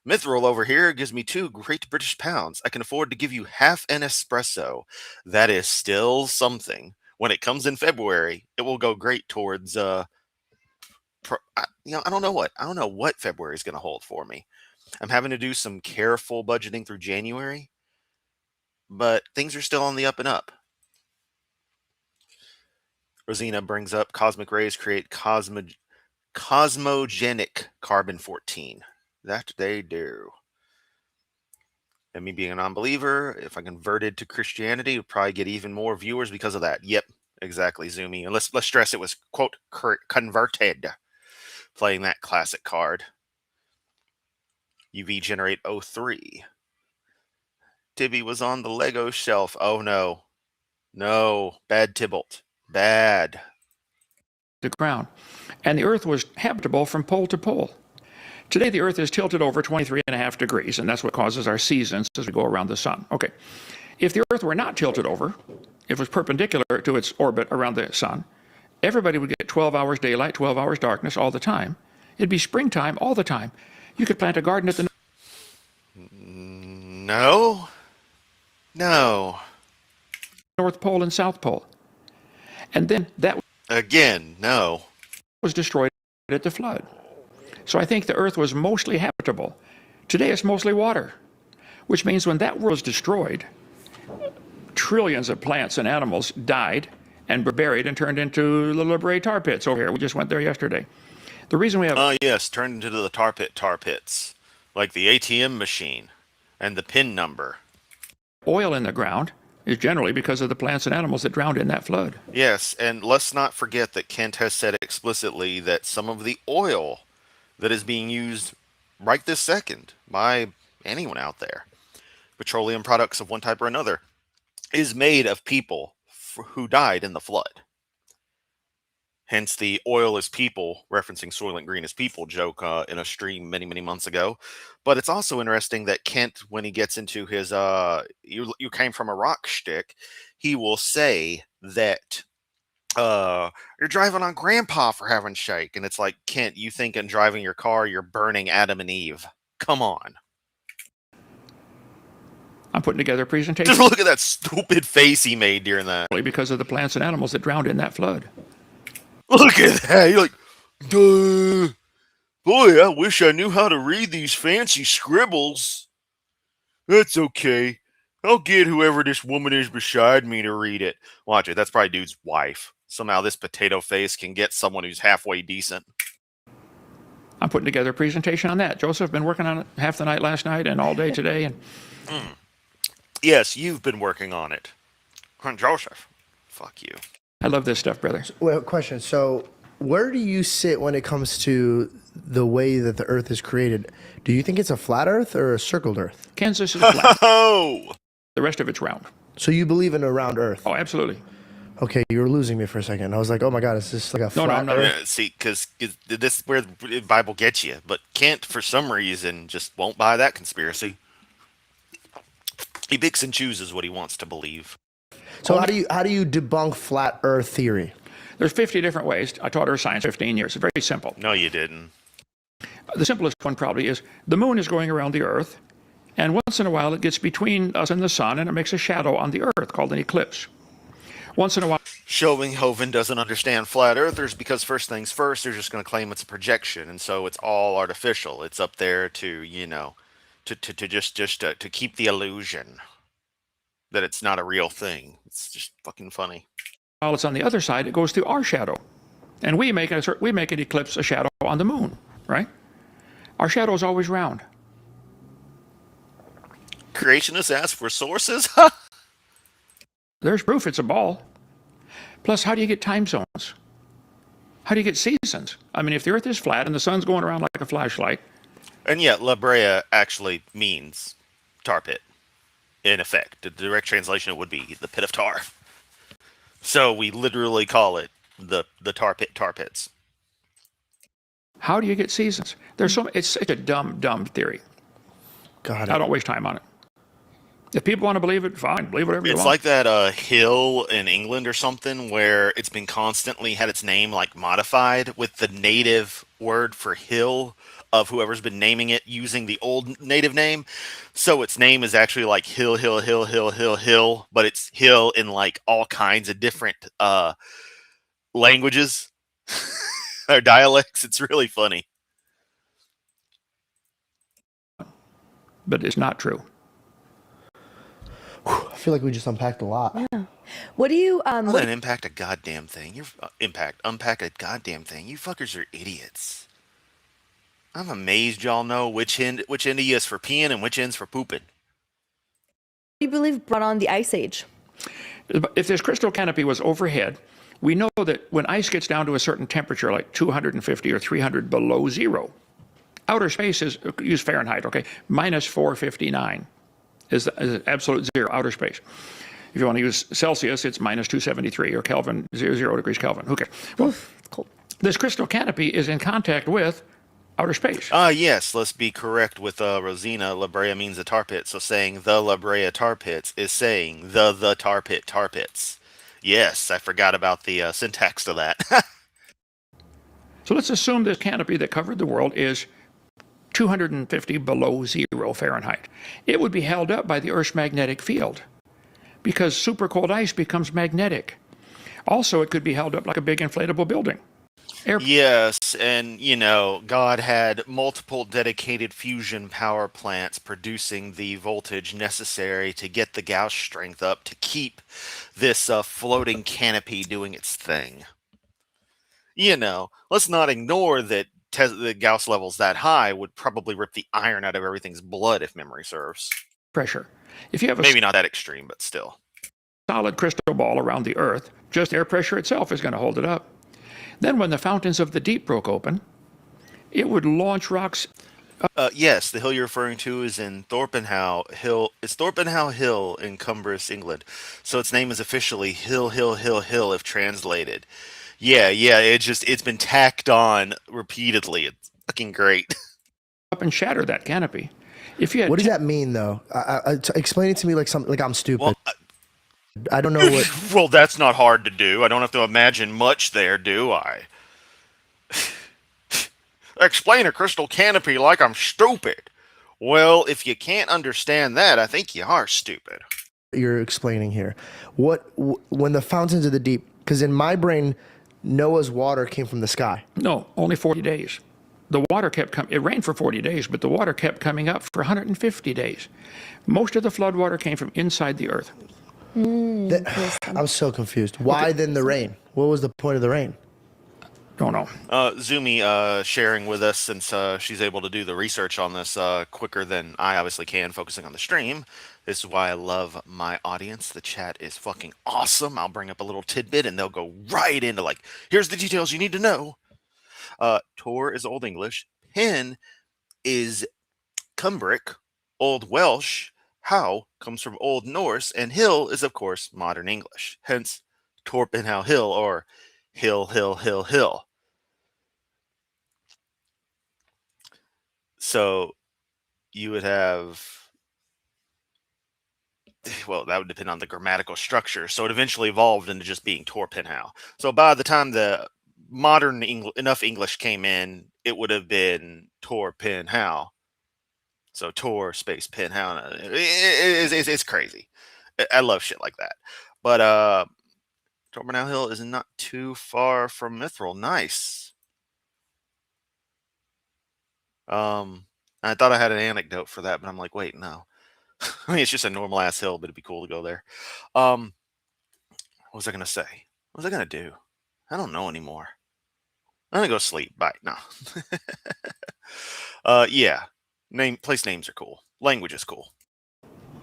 Mithril over here gives me 2 great British pounds. I can afford to give you half an espresso. That is still something. When it comes in February, it will go great towards I don't know what February is going to hold for me. I'm having to do some careful budgeting through January, but things are still on the up and up. Rosina brings up cosmic rays create cosmogenic carbon-14. That they do. And me being a non-believer, if I converted to Christianity, would probably get even more viewers because of that. Yep, exactly, Zoomy. And let's stress it was, quote, converted. Playing that classic card. UV generate 03. Tibby was on the Lego shelf. Oh no. No. Bad Tybalt. Bad. The ground. And the Earth was habitable from pole to pole. Today, the Earth is tilted over 23.5 degrees, and that's what causes our seasons as we go around the sun. Okay. If the Earth were not tilted over, if it was perpendicular to its orbit around the sun, everybody would get 12 hours daylight, 12 hours darkness all the time. It'd be springtime all the time. You could plant a garden at the No. No. North Pole and South Pole. And then that Again, no. was destroyed at the flood. So I think the Earth was mostly habitable. Today it's mostly water, which means when that world was destroyed, trillions of plants and animals died and were buried and turned into little gray tar pits over here. We just went there yesterday. The reason we have Yes, turned into the tar pits. Like the ATM machine and the PIN number. oil in the ground is generally because of the plants and animals that drowned in that flood. Yes, and let's not forget that Kent has said explicitly that some of the oil that is being used right this second by anyone out there, petroleum products of one type or another, is made of people who died in the flood. Hence the oil is people, referencing Soylent Green as people joke in a stream many, many months ago. But it's also interesting that Kent, when he gets into his you came from a rock shtick, he will say that you're driving on grandpa for heaven's sake. And it's like, Kent, you think in driving your car, you're burning Adam and Eve. Come on. I'm putting together a presentation. Just look at that stupid face he made during that. Because of the plants and animals that drowned in that flood. Look at that. You're like, duh. Boy, I wish I knew how to read these fancy scribbles. That's okay. I'll get whoever this woman is beside me to read it. Watch it. That's probably dude's wife. Somehow this potato face can get someone who's halfway decent. I'm putting together a presentation on that. Joseph, been working on it half the night last night and all day today. And Yes, you've been working on it. Joseph, fuck you. I love this stuff, brother. Well, question. So, where do you sit when it comes to the way that the Earth is created? Do you think it's a flat Earth or a circled Earth? Kansas is flat. Oh! The rest of it's round. So you believe in a round Earth? Oh, absolutely. Okay, you were losing me for a second. I was like, oh my God, is this like a No, flat I'm not. Earth? Yeah, see, because this is where the Bible gets you. But Kent, for some reason, just won't buy that conspiracy. He picks and chooses what he wants to believe. So how do you debunk flat Earth theory? There's 50 different ways. I taught earth science 15 years. It's very simple. No, you didn't. The simplest one probably is the moon is going around the Earth, and once in a while it gets between us and the sun, and it makes a shadow on the Earth called an eclipse. Once in a while, Showing Hovind doesn't understand flat earthers because first things first, they're just going to claim it's a projection, and so it's all artificial. It's up there to, to keep the illusion that it's not a real thing. It's just fucking funny. while it's on the other side, it goes through our shadow. And we make an eclipse a shadow on the moon, right? Our shadow is always round. Creationists ask for sources? There's proof it's a ball. Plus, how do you get time zones? How do you get seasons? I mean, if the Earth is flat and the sun's going around like a flashlight. And yet, La Brea actually means tar pit, in effect. The direct translation would be the pit of tar. So we literally call it the tar pits. How do you get seasons? It's such a dumb theory. Got I it. don't waste time on it. If people want to believe it, fine, believe whatever you It's want. like that hill in England or something where it's been constantly had its name like modified with the native word for hill of whoever's been naming it using the old native name. So its name is actually like hill, but it's hill in like all kinds of different languages or dialects. It's really funny. But it's not true. I feel like we just unpacked a lot. What do you I didn't impact a goddamn thing. You're unpack a goddamn thing. You fuckers are idiots. I'm amazed y'all know which end of you is for peeing and which end's for pooping. you believe brought on the Ice Age? If this crystal canopy was overhead, we know that when ice gets down to a certain temperature, like 250 or 300 below zero, outer space is, use Fahrenheit, okay, minus 459 is absolute zero, outer space. If you want to use Celsius, it's minus 273, or Kelvin, 0 degrees Kelvin. Who cares? Well, It's cold. this crystal canopy is in contact with outer space. Yes, let's be correct with Rosina. La Brea means a tar pit, so saying the La Brea tar pits is saying the tar pits. Yes, I forgot about the syntax to that. So let's assume this canopy that covered the world is 250 below zero Fahrenheit. It would be held up by the Earth's magnetic field because super cold ice becomes magnetic. Also, it could be held up like a big inflatable building. Yes, and God had multiple dedicated fusion power plants producing the voltage necessary to get the Gauss strength up to keep this floating canopy doing its thing. Let's not ignore that the Gauss levels that high would probably rip the iron out of everything's blood if memory serves. Pressure. If you have a Maybe not that extreme, but still. solid crystal ball around the Earth, just air pressure itself is going to hold it up. Then, when the fountains of the deep broke open, it would launch rocks. Yes, the hill you're referring to is in Thorpenhow Hill. It's Thorpenhow Hill in Cumbria, England. So its name is officially Hill if translated. Yeah, it's been tacked on repeatedly. It's fucking great. Up and shatter that canopy. If you had What does that mean, though? Explain it to me like I'm stupid. Well, I don't know what. well, that's not hard to do. I don't have to imagine much there, do I? Explain a crystal canopy like I'm stupid. Well, if you can't understand that, I think you are stupid. You're explaining here. When the fountains of the deep, because in my brain, Noah's water came from the sky. No, only 40 days. The water kept coming. It rained for 40 days, but the water kept coming up for 150 days. Most of the flood water came from inside the Earth. I'm so confused. Why then the rain? What was the point of the rain? Don't know. Zumi sharing with us since she's able to do the research on this quicker than I obviously can, focusing on the stream. This is why I love my audience. The chat is fucking awesome. I'll bring up a little tidbit and they'll go right into like, here's the details you need to know. Tor is Old English. Pen is Cumbric, Old Welsh. How comes from Old Norse, and hill is, of course, modern English. Hence, Torpenhow Hill or hill. So you would have, well, that would depend on the grammatical structure. So it eventually evolved into just being Torpenhow. So by the time the modern enough English came in, it would have been Torpenhow. So Tor space Penhow. It's crazy. I love shit like that. But Torpenhow Hill is not too far from Mithril. Nice. I thought I had an anecdote for that, but I'm like, wait, no. I mean, it's just a normal ass hill, but it'd be cool to go there. What was I gonna say? What was I gonna do? I don't know anymore. I'm gonna go sleep. Bye. No. Yeah. Place names are cool. Language is cool.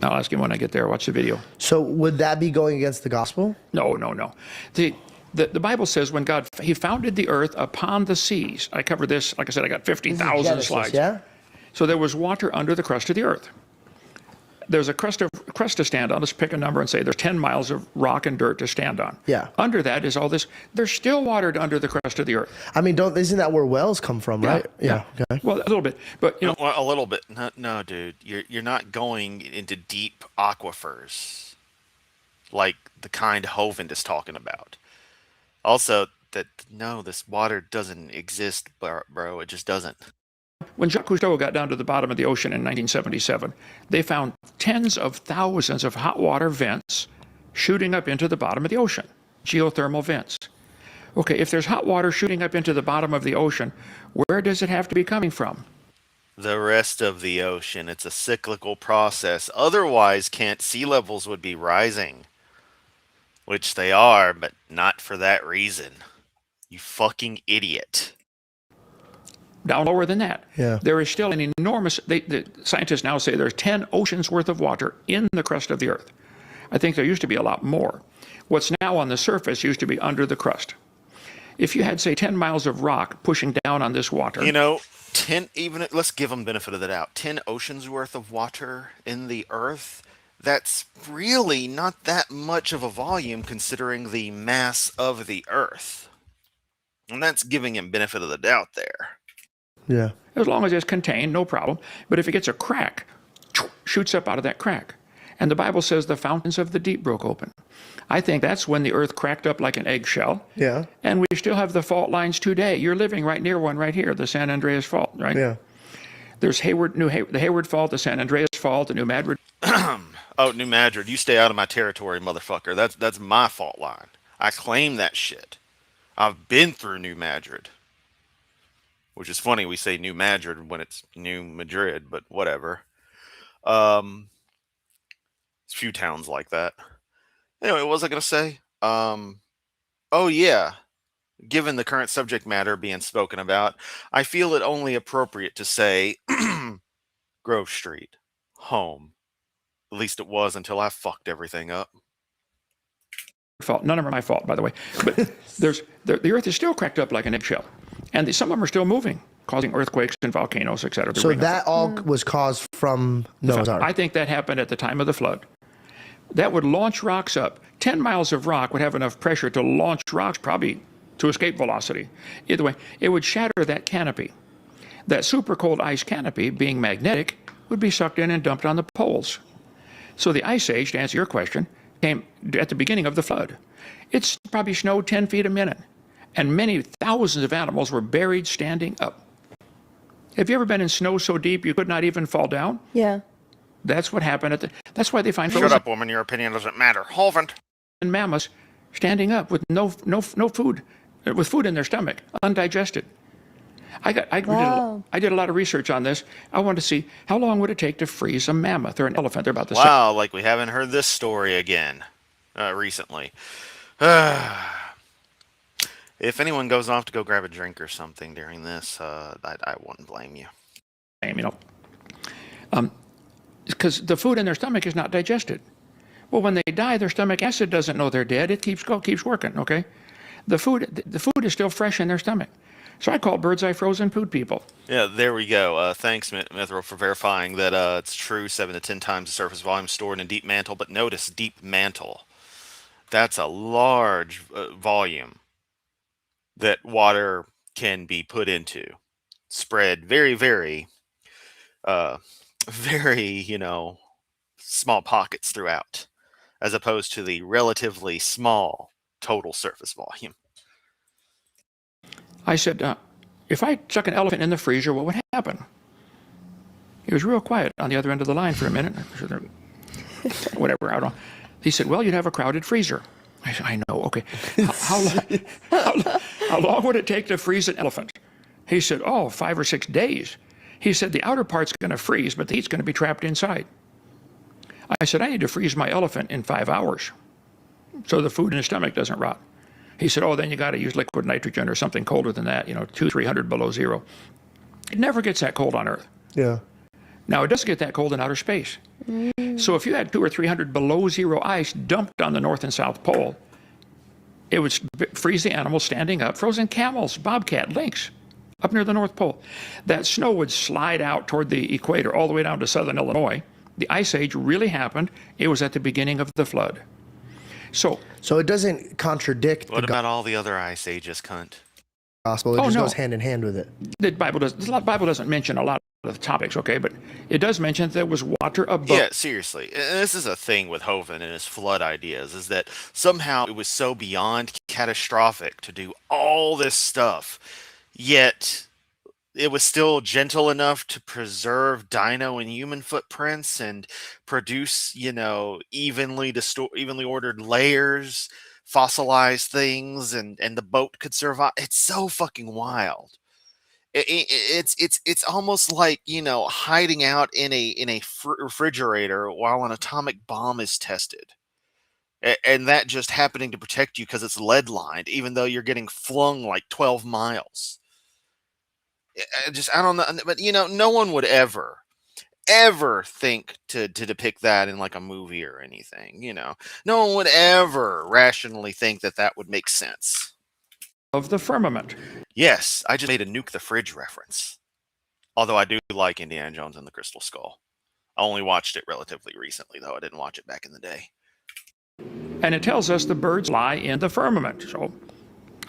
I'll ask him when I get there. Watch the video. So would that be going against the gospel? No, no, no. The Bible says when God, he founded the earth upon the seas. I covered this, like I said, I got This is 50,000 Genesis, slides. yeah? So there was water under the crust of the earth. There's a crust to stand on. Let's pick a number and say there's 10 miles of rock and dirt to stand on. Yeah. Under that is all this. There's still water under the crust of the earth. I mean, isn't that where wells come from, right? Yeah. Okay. Well, a little bit, but you know, Well, a little bit. No, no, dude. You're not going into deep aquifers like the kind Hovind is talking about. Also, no, this water doesn't exist, bro. It just doesn't. when Jacques Cousteau got down to the bottom of the ocean in 1977, they found tens of thousands of hot water vents shooting up into the bottom of the ocean, geothermal vents. Okay, if there's hot water shooting up into the bottom of the ocean, where does it have to be coming from? The rest of the ocean. It's a cyclical process. Otherwise, sea levels would be rising. Which they are, but not for that reason. You fucking idiot. Down lower than that. Yeah. There is still an enormous, the scientists now say there's 10 oceans worth of water in the crust of the earth. I think there used to be a lot more. What's now on the surface used to be under the crust. If you had, say, 10 miles of rock pushing down on this water. You know, 10, let's give them benefit of the doubt. 10 oceans worth of water in the earth, that's really not that much of a volume considering the mass of the earth. And that's giving him benefit of the doubt there. Yeah. As long as it's contained, no problem. But if it gets a crack, shoots up out of that crack. And the Bible says the fountains of the deep broke open. I think that's when the earth cracked up like an eggshell. Yeah. And we still have the fault lines today. You're living right near one right here, the San Andreas Fault, right? Yeah. There's the Hayward Fault, the San Andreas Fault, the New Madrid. Oh, New Madrid, you stay out of my territory, motherfucker. That's my fault line. I claim that shit. I've been through New Madrid. Which is funny, we say New Madrid when it's New Madrid, but whatever. It's a few towns like that. Anyway, what was I going to say? Oh, yeah. Given the current subject matter being spoken about, I feel it only appropriate to say Grove Street, home. At least it was until I fucked everything up. Fault. None of them are my fault, by the way. But the earth is still cracked up like an eggshell. And some of them are still moving, causing earthquakes and volcanoes, etc. So that all was caused from Noah's Ark. I think that happened at the time of the flood. That would launch rocks up. 10 miles of rock would have enough pressure to launch rocks, probably to escape velocity. Either way, it would shatter that canopy. That super cold ice canopy, being magnetic, would be sucked in and dumped on the poles. So the Ice Age, to answer your question, came at the beginning of the flood. It's probably snowed 10 feet a minute, and many thousands of animals were buried standing up. Have you ever been in snow so deep you could not even fall down? Yeah. That's what happened that's why they find Shut up, woman. Your opinion doesn't matter. Holvent. mammoths standing up with no food, with food in their stomach, undigested. I did a lot of research on this. I wanted to see how long would it take to freeze a mammoth or an elephant. They're about the same. Wow, like we haven't heard this story again recently. If anyone goes off to go grab a drink or something during this, I wouldn't blame you. You know, because the food in their stomach is not digested. Well, when they die, their stomach acid doesn't know they're dead. It keeps working. Okay, the food is still fresh in their stomach. So I call birds eye frozen food people. Yeah, there we go. Thanks, Mithril, for verifying that it's true. 7 to 10 times the surface volume stored in a deep mantle. But notice, deep mantle. That's a large volume that water can be put into. Spread very, very, small pockets throughout, as opposed to the relatively small total surface volume. I said, if I stuck an elephant in the freezer, what would happen? He was real quiet on the other end of the line for a minute. Whatever, I don't know. He said, well, you'd have a crowded freezer. I said, I know, okay. How long would it take to freeze an elephant? He said, 5 or 6 days. He said, the outer part's going to freeze, but the heat's going to be trapped inside. I said, I need to freeze my elephant in 5 hours so the food in his stomach doesn't rot. He said, oh, then you got to use liquid nitrogen or something colder than that, 200, 300 below zero. It never gets that cold on Earth. Yeah. Now, it doesn't get that cold in outer space. So if you had 200 or 300 below zero ice dumped on the North and South Pole, it would freeze the animals standing up, frozen camels, bobcat, lynx, up near the North Pole. That snow would slide out toward the equator all the way down to southern Illinois. The Ice Age really happened. It was at the beginning of the flood. So it doesn't contradict What the about all the other ice ages, cunt? gospel. It just no. goes hand in hand with it. the Bible doesn't mention a lot of the topics, okay, but it does mention that there was water above. Yeah, seriously. And this is a thing with Hovind and his flood ideas, is that somehow it was so beyond catastrophic to do all this stuff, yet it was still gentle enough to preserve dino and human footprints and produce, evenly ordered layers, fossilized things, and the boat could survive. It's so fucking wild. It's almost like, hiding out in a refrigerator while an atomic bomb is tested, and that just happening to protect you because it's lead lined, even though you're getting flung like 12 miles. I don't know, but no one would ever think to depict that in like a movie or anything. No one would ever rationally think that would make sense. Of the firmament. Yes, I just made a nuke the fridge reference. Although I do like Indiana Jones and the Crystal Skull. I only watched it relatively recently, though. I didn't watch it back in the day. And it tells us the birds lie in the firmament. So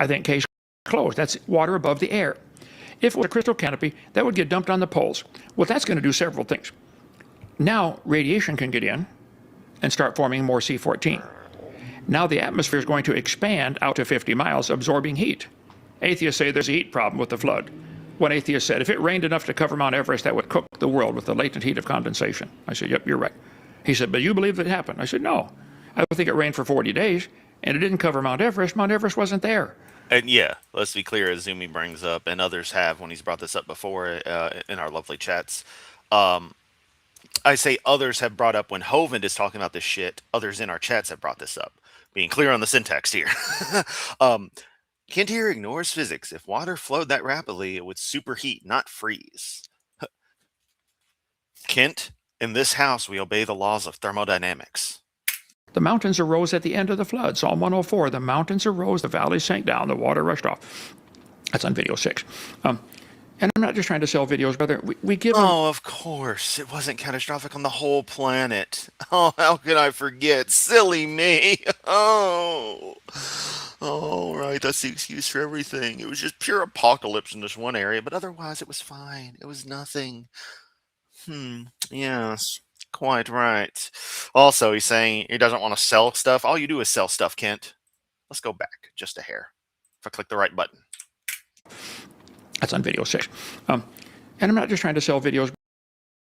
I think case closed. That's water above the air. If it was a crystal canopy, that would get dumped on the poles. Well, that's going to do several things. Now radiation can get in and start forming more C14. Now the atmosphere is going to expand out to 50 miles, absorbing heat. Atheists say there's a heat problem with the flood. One atheist said, if it rained enough to cover Mount Everest, that would cook the world with the latent heat of condensation. I said, yep, you're right. He said, but you believe that it happened? I said, no. I think it rained for 40 days, and it didn't cover Mount Everest. Mount Everest wasn't there. And yeah, let's be clear, as Zumi brings up, and others have when he's brought this up before in our lovely chats. I say others have brought up when Hovind is talking about this shit. Others in our chats have brought this up. Being clear on the syntax here. Kent here ignores physics. If water flowed that rapidly, it would superheat, not freeze. Kent, in this house, we obey the laws of thermodynamics. The mountains arose at the end of the flood. Psalm 104, the mountains arose, the valleys sank down, the water rushed off. That's on video 6. And I'm not just trying to sell videos, brother. We give them... Oh, of course. It wasn't catastrophic on the whole planet. Oh, how could I forget? Silly me. Oh, right. That's the excuse for everything. It was just pure apocalypse in this one area, but otherwise it was fine. It was nothing. Yes, quite right. Also, he's saying he doesn't want to sell stuff. All you do is sell stuff, Kent. Let's go back just a hair. If I click the right button. That's on video 6. And I'm not just trying to sell videos,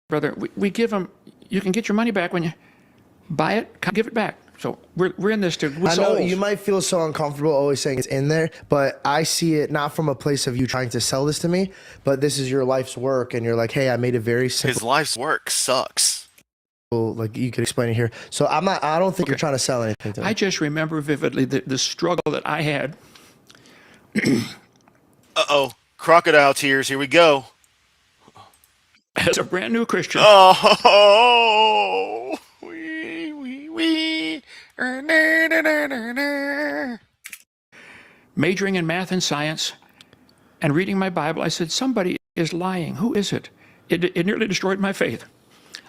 brother. We give them, you can get your money back when you buy it, give it back. So we're in this to with I know souls. you might feel so uncomfortable always saying it's in there, but I see it not from a place of you trying to sell this to me, but this is your life's work, and you're like, hey, I made it very simple. His life's work sucks. Like you could explain it here. So I don't think you're trying to sell anything to me. I just remember vividly the struggle that I had. Uh-oh. Crocodile tears. Here we go. As a brand new Christian. Oh, majoring in math and science and reading my Bible, I said, somebody is lying. Who is it? It nearly destroyed my faith.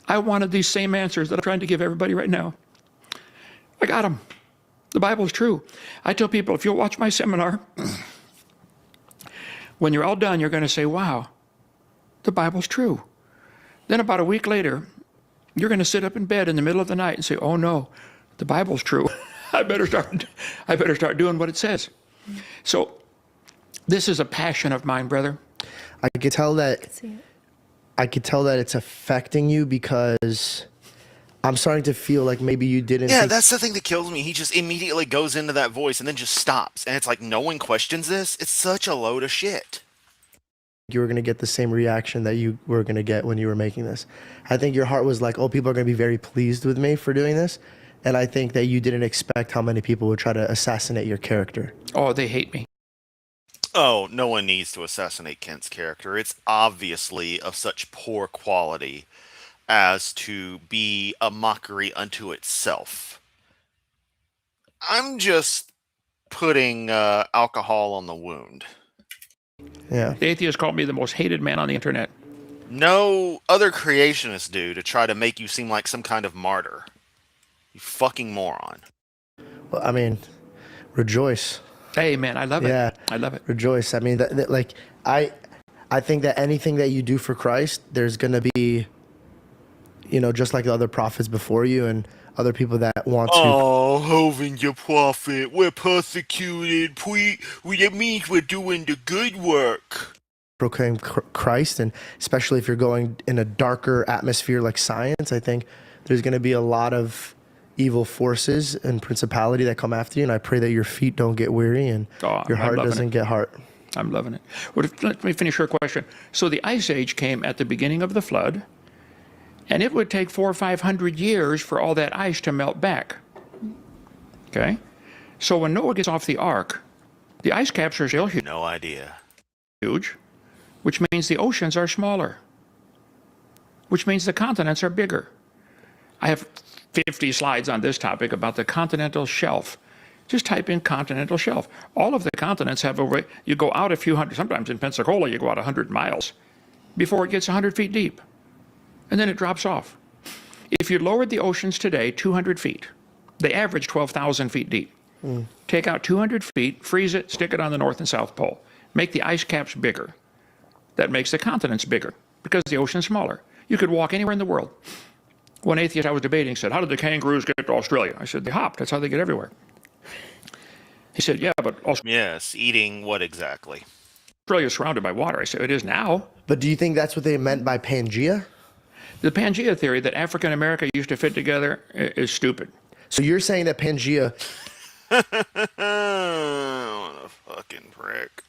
I wanted these same answers that I'm trying to give everybody right now. I got them. The Bible is true. I tell people, if you'll watch my seminar, when you're all done, you're going to say, wow, the Bible's true. Then about a week later, you're going to sit up in bed in the middle of the night and say, oh no, the Bible's true. I better start doing what it says. So this is a passion of mine, brother. I could tell that it's affecting you because I'm starting to feel like maybe you didn't. Yeah, that's the thing that kills me. He just immediately goes into that voice and then just stops. And it's like no one questions this. It's such a load of shit. You were going to get the same reaction that you were going to get when you were making this. I think your heart was like, oh, people are going to be very pleased with me for doing this. And I think that you didn't expect how many people would try to assassinate your character. Oh, they hate me. Oh, no one needs to assassinate Kent's character. It's obviously of such poor quality as to be a mockery unto itself. I'm just putting alcohol on the wound. Yeah. The atheists called me the most hated man on the internet. No other creationists do to try to make you seem like some kind of martyr. You fucking moron. Well, I mean, rejoice. Hey, man, I love it. Yeah. I love it. Rejoice. I mean, like, I think that anything that you do for Christ, there's going to be, you know, just like the other prophets before you and other people that want to. Oh, Hovind, your prophet, we're persecuted. That means we're doing the good work. Proclaim Christ, and especially if you're going in a darker atmosphere like science, I think there's going to be a lot of evil forces and principality that come after you, and I pray that your feet don't get weary and your heart doesn't get hard. I'm loving it. Well, let me finish your question. So the Ice Age came at the beginning of the flood, and it would take 400 or 500 years for all that ice to melt back. Okay? So when Noah gets off the ark, the ice caps are still No idea. huge, which means the oceans are smaller, which means the continents are bigger. I have 50 slides on this topic about the continental shelf. Just type in continental shelf. All of the continents have you go out a few hundred, sometimes in Pensacola, you go out 100 miles before it gets 100 feet deep. And then it drops off. If you lowered the oceans today 200 feet, they average 12,000 feet deep. Take out 200 feet, freeze it, stick it on the North and South Pole. Make the ice caps bigger. That makes the continents bigger because the ocean's smaller. You could walk anywhere in the world. One atheist I was debating said, how did the kangaroos get to Australia? I said, they hopped. That's how they get everywhere. He said, yeah, but Yes, eating what exactly? Australia's surrounded by water. I said, it is now. But do you think that's what they meant by Pangea? The Pangea theory that Africa and America used to fit together is stupid. So you're saying that Pangea What a fucking prick.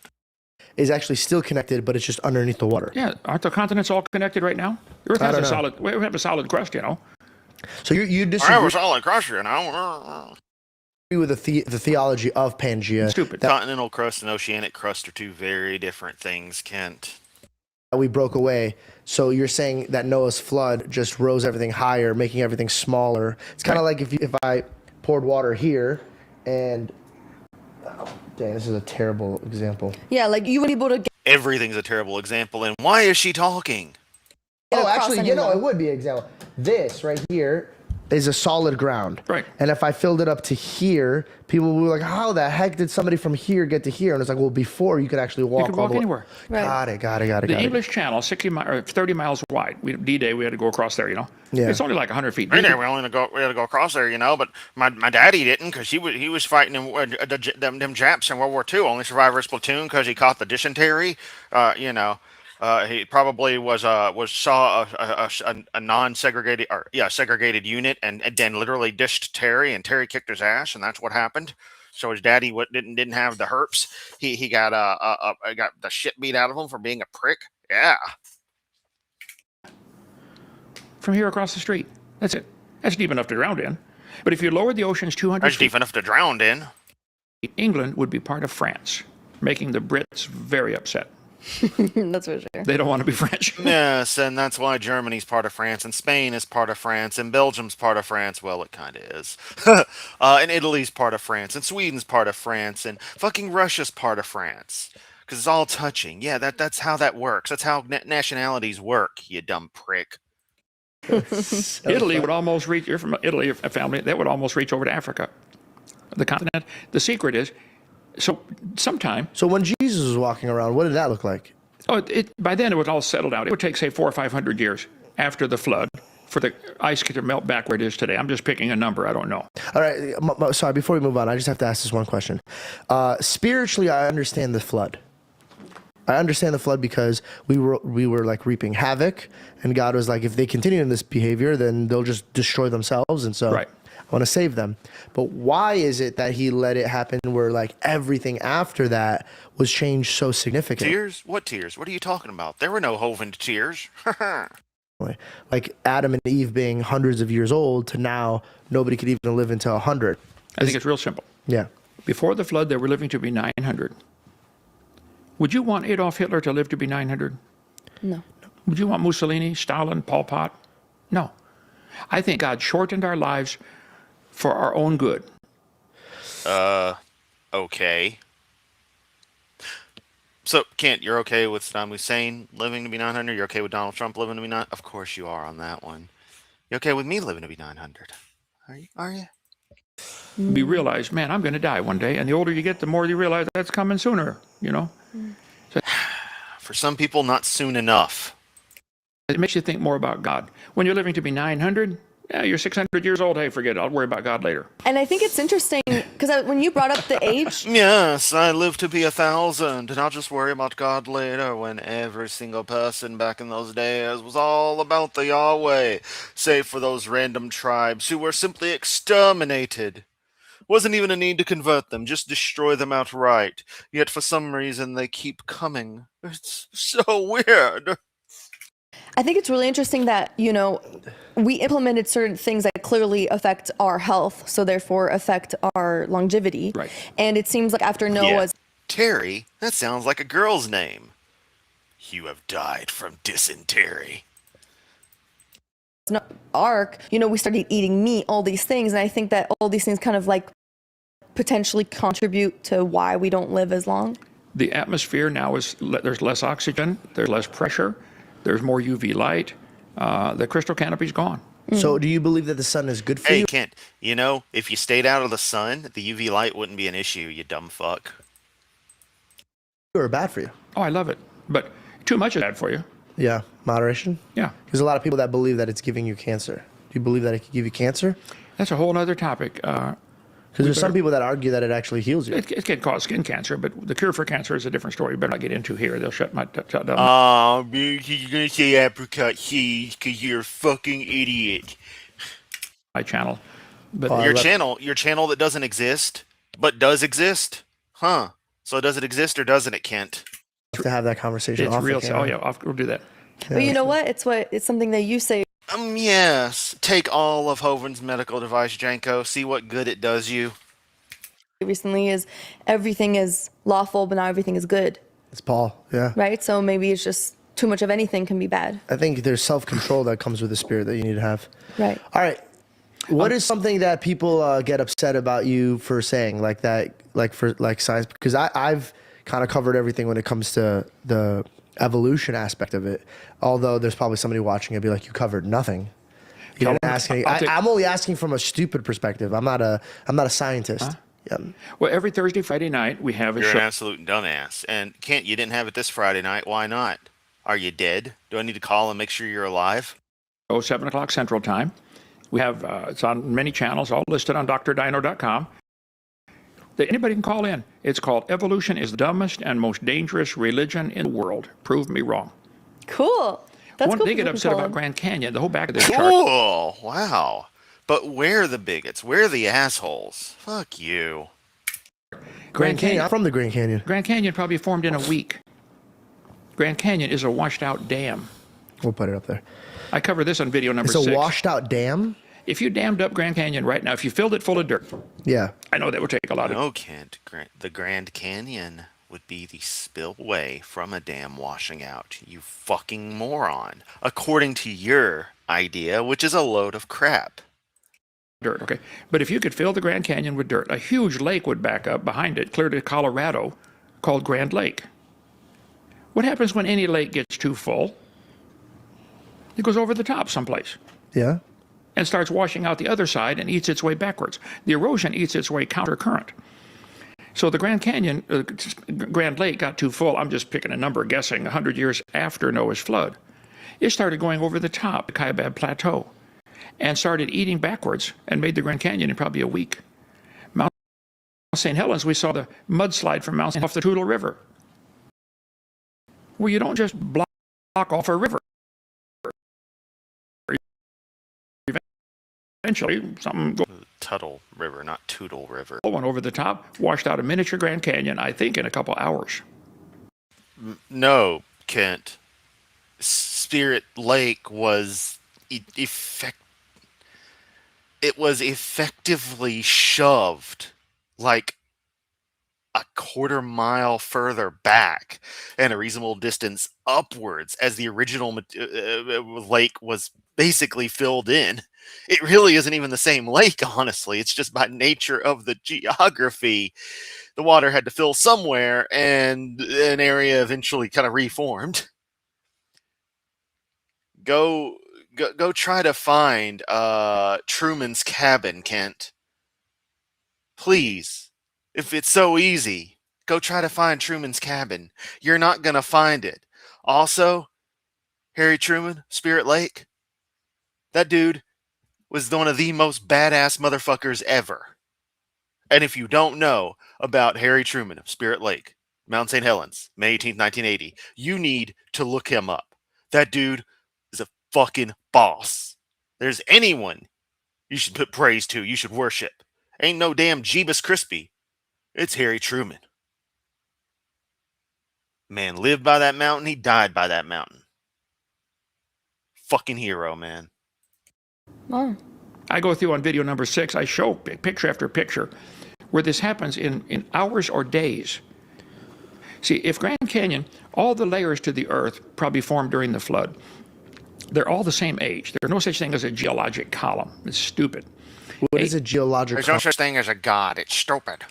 is actually still connected, but it's just underneath the water. Yeah, aren't the continents all connected right now? The Earth has we have a solid crust, you know. So you I disagree have a solid crust, you know. with the theology of Pangea. Stupid. Continental crust and oceanic crust are two very different things, Kent. That we broke away. So you're saying that Noah's flood just rose everything higher, making everything smaller. It's kind of like if I poured water here and dang, this is a terrible example. Yeah, like you wouldn't be able to get Everything's a terrible example, and why is she talking? Oh, across actually, anymore. it would be an example. This right here is a solid ground. Right. And if I filled it up to here, people would be like, how the heck did somebody from here get to here? And it's like, well, before you could actually walk You could all walk the way. anywhere. Right. Got it. The English Channel, 30 miles wide. D-Day, we had to go across there, you know. Yeah. It's only like 100 feet Right deep. there, we had to go across there, you know. But my daddy didn't, because he was fighting them Japs in World War II. Only survived his platoon because he caught the dysentery. You know, he probably saw a non-segregated segregated unit and then literally dished Terry, and Terry kicked his ass, and that's what happened. So his daddy didn't have the herps. He got got the shit beat out of him for being a prick. Yeah. From here across the street. That's it. That's deep enough to drown in. But if you lowered the oceans 200 That's feet, deep enough to drown in. England would be part of France, making the Brits very upset. That's for sure. They don't want to be French. Yes, and that's why Germany's part of France, and Spain is part of France, and Belgium's part of France. Well, it kind of is. And Italy's part of France, and Sweden's part of France, and fucking Russia's part of France. Because it's all touching. Yeah, that's how that works. That's how nationalities work, you dumb prick. Italy would almost reach, you're from Italy, a family, that would almost reach over to Africa. The continent. The secret is, so sometime, So when Jesus was walking around, what did that look like? by then it would all settle down. It would take, say, 400 or 500 years after the flood for the ice to melt back where it is today. I'm just picking a number. I don't know. All right. Sorry, before we move on, I just have to ask this one question. Spiritually, I understand the flood. I understand the flood because we were like reaping havoc, and God was like, if they continue in this behavior, then they'll just destroy themselves, and so Right. I want to save them. But why is it that He let it happen where like everything after that was changed so significantly? Tears? What tears? What are you talking about? There were no Hovind tears. Like Adam and Eve being hundreds of years old to now nobody could even live into 100. I think it's real simple. Yeah. Before the flood, they were living to be 900. Would you want Adolf Hitler to live to be 900? No. Would you want Mussolini, Stalin, Pol Pot? No. I think God shortened our lives for our own good. Okay. So, Kent, you're okay with Saddam Hussein living to be 900? You're okay with Donald Trump living to be 900? Of course you are on that one. You okay with me living to be 900? Are you? We realize, man, I'm going to die one day. And the older you get, the more you realize that's coming sooner, you know? For some people, not soon enough. It makes you think more about God. When you're living to be 900, yeah, you're 600 years old. Hey, forget it. I'll worry about God later. And I think it's interesting because when you brought up the age, Yes, I live to be 1,000, and I'll just worry about God later, when every single person back in those days was all about the Yahweh, save for those random tribes who were simply exterminated. Wasn't even a need to convert them, just destroy them outright. Yet for some reason they keep coming. It's so weird. I think it's really interesting that, we implemented certain things that clearly affect our health, so therefore affect our longevity. Right. And it seems like after Yeah. Noah's Terry? That sounds like a girl's name. You have died from dysentery. ark, we started eating meat, all these things. And I think that all these things kind of like potentially contribute to why we don't live as long. The atmosphere now there's less oxygen, there's less pressure, there's more UV light. The crystal canopy's gone. So do you believe that the sun is good for Hey, you? Kent, if you stayed out of the sun, the UV light wouldn't be an issue, you dumb fuck. Or bad for you? Oh, I love it. But too much is bad for you. Yeah, moderation. Yeah. There's a lot of people that believe that it's giving you cancer. Do you believe that it could give you cancer? That's a whole other topic. Because there's some people that argue that it actually heals you. It can cause skin cancer, but the cure for cancer is a different story. Better not get into here. They'll shut down. Oh, you're gonna say apricot cheese because you're a fucking idiot. My channel. But Your channel that doesn't exist, but does exist? Huh. So does it exist or doesn't it, Kent? Have to have that conversation. it's off real. the camera. Oh, yeah, we'll do that. But you know what? It's something that you say Yes. Take all of Hoven's medical device, Janko. See what good it does you. recently is everything is lawful, but not everything is good, It's Paul. Yeah. right? So maybe it's just too much of anything can be bad. I think there's self-control that comes with the spirit that you need to have. Right. All right. What is something that people get upset about you for saying like that, like for like science? Because I've kind of covered everything when it comes to the evolution aspect of it. Although there's probably somebody watching and be like, you covered nothing. You didn't ask any. I'm only asking from a stupid perspective. I'm not a scientist. Yeah. Well, every Thursday, Friday night, we have a You're show. an absolute dumbass. And Kent, you didn't have it this Friday night. Why not? Are you dead? Do I need to call and make sure you're alive? 7 o'clock Central Time. We have, it's on many channels, all listed on drdino.com. Anybody can call in. It's called Evolution is the Dumbest and Most Dangerous Religion in the World. Prove me wrong. Cool. That's cool. They get people upset can call about in. Grand Canyon, the whole back of this chart. Cool. Wow. But we're the bigots. We're the assholes. Fuck you. Grand Canyon. I'm from the Grand Canyon. Grand Canyon probably formed in a week. Grand Canyon is a washed out dam. We'll put it up there. I cover this on video number It's a 6. washed out dam. If you dammed up Grand Canyon right now, if you filled it full of dirt, Yeah. I know that would take a lot of. No, Kent. The Grand Canyon would be the spillway from a dam washing out. You fucking moron. According to your idea, which is a load of crap. Dirt, okay. But if you could fill the Grand Canyon with dirt, a huge lake would back up behind it, clear to Colorado, called Grand Lake. What happens when any lake gets too full? It goes over the top someplace Yeah. and starts washing out the other side and eats its way backwards. The erosion eats its way counter-current. So the Grand Canyon, Grand Lake got too full. I'm just picking a number, guessing 100 years after Noah's flood. It started going over the top, the Kaibab Plateau, and started eating backwards and made the Grand Canyon in probably a week. Mount St. Helens, we saw the mudslide from Mount St. off the Toutle River. Well, you don't just block off a river. Eventually, something goes Tuttle River, not Tootle River. went over the top, washed out a miniature Grand Canyon, I think, in a couple hours. No, Kent. Spirit Lake was effect. It was effectively shoved like a quarter mile further back and a reasonable distance upwards as the original lake was basically filled in. It really isn't even the same lake, honestly. It's just by nature of the geography. The water had to fill somewhere, and an area eventually kind of reformed. Go, go try to find Truman's cabin, Kent. Please. If it's so easy, go try to find Truman's cabin. You're not going to find it. Also, Harry Truman, Spirit Lake, that dude was one of the most badass motherfuckers ever. And if you don't know about Harry Truman of Spirit Lake, Mount St. Helens, May 18th, 1980, you need to look him up. That dude is a fucking boss. There's anyone you should put praise to, you should worship. Ain't no damn Jeebus Crispy. It's Harry Truman. Man lived by that mountain, he died by that mountain. Fucking hero, man. Oh. I go through on video number 6, I show picture after picture where this happens in hours or days. See, if Grand Canyon, all the layers to the earth probably formed during the flood. They're all the same age. There's no such thing as a geologic column. It's stupid. What is a geologic There's no such thing as a god. It's stupid.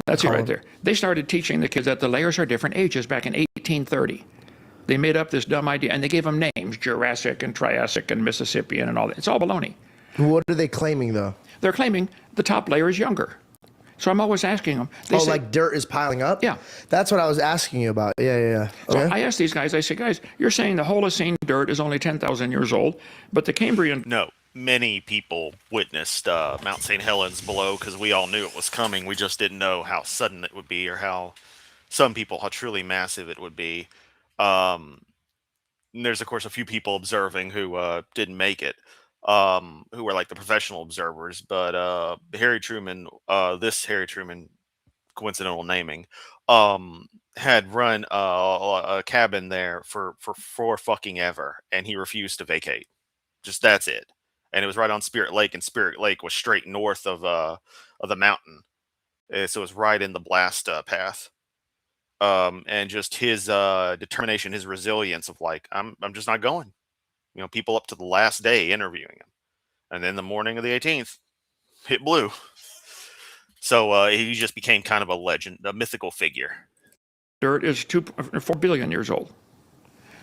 That's it right there. They started teaching the kids that the layers are different ages back in 1830. They made up this dumb idea, and they gave them names, Jurassic and Triassic and Mississippian and all that. It's all baloney. What are they claiming, though? They're claiming the top layer is younger. So I'm always asking them. They say, like dirt is piling up? Yeah. That's what I was asking you about. Yeah. So Okay. I asked these guys, I said, guys, you're saying the Holocene dirt is only 10,000 years old, but the Cambrian... No, many people witnessed Mount St. Helens below because we all knew it was coming. We just didn't know how sudden it would be or how truly massive it would be. And there's, of course, a few people observing who didn't make it, who were like the professional observers. But Harry Truman, this Harry Truman, coincidental naming, had run a cabin there for fucking ever, and he refused to vacate. Just that's it. And it was right on Spirit Lake, and Spirit Lake was straight north of the mountain, so it was right in the blast path. And just his determination, his resilience of like, I'm just not going. You know, people up to the last day interviewing him, and then the morning of the 18th, hit blue. So he just became kind of a legend, a mythical figure. dirt is 4 billion years old.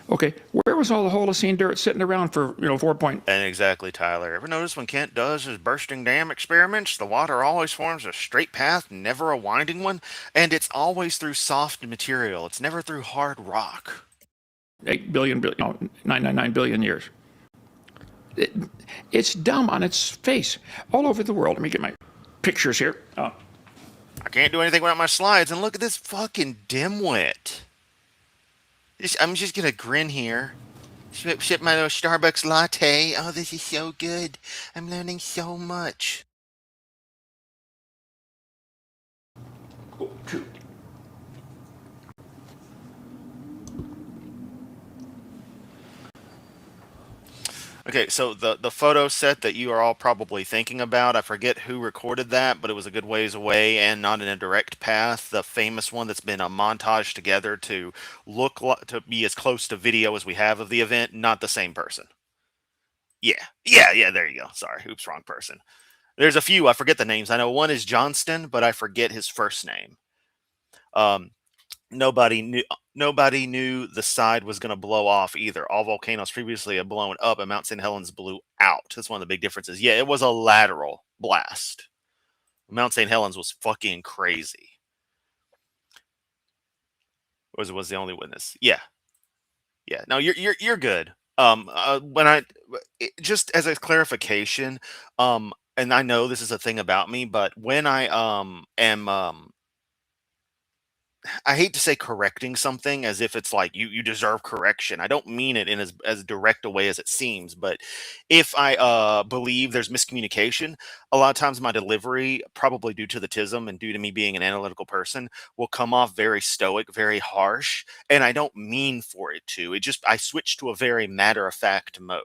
Okay, where was all the Holocene dirt sitting around for, 4 point? And exactly, Tyler. Ever notice when Kent does his bursting dam experiments, the water always forms a straight path, never a winding one, and it's always through soft material. It's never through hard rock. 8 billion, 999 billion years. It's dumb on its face. All over the world. Let me get my pictures here. I can't do anything without my slides, and look at this fucking dimwit. I'm just gonna grin here. Sip my little Starbucks latte. Oh, this is so good. I'm learning so much. Okay, so the photo set that you are all probably thinking about, I forget who recorded that, but it was a good ways away and not in a direct path. The famous one that's been a montage together to to be as close to video as we have of the event, not the same person. Yeah, there you go. Sorry, oops, wrong person. There's a few, I forget the names. I know one is Johnston, but I forget his first name. Nobody knew the side was going to blow off either. All volcanoes previously had blown up, and Mount St. Helens blew out. That's one of the big differences. Yeah, it was a lateral blast. Mount St. Helens was fucking crazy. Was the only witness? Yeah. No, you're good. Just as a clarification, and I know this is a thing about me, but when I am I hate to say correcting something as if it's like you deserve correction. I don't mean it in as direct a way as it seems, but if I believe there's miscommunication, a lot of times my delivery, probably due to the tism and due to me being an analytical person, will come off very stoic, very harsh, and I don't mean for it to. It just I switch to a very matter of fact mode.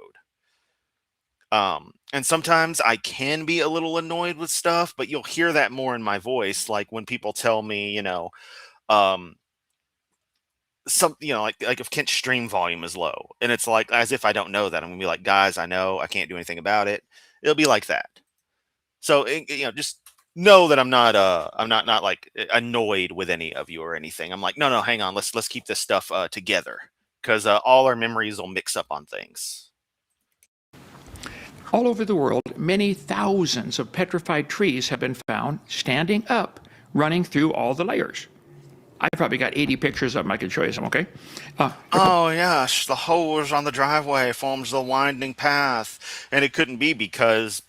And sometimes I can be a little annoyed with stuff, but you'll hear that more in my voice, like when people tell me, um like if Kent's stream volume is low, and it's like as if I don't know that. I'm gonna be like, guys, I know I can't do anything about it. It'll be like that. So just know that I'm not like annoyed with any of you or anything. I'm like, no, no, hang on, let's keep this stuff together, because all our memories will mix up on things. All over the world, many thousands of petrified trees have been found standing up, running through all the layers. I probably got 80 pictures of them. I can show you some, okay? Oh yes, the hose on the driveway forms the winding path, and it couldn't be because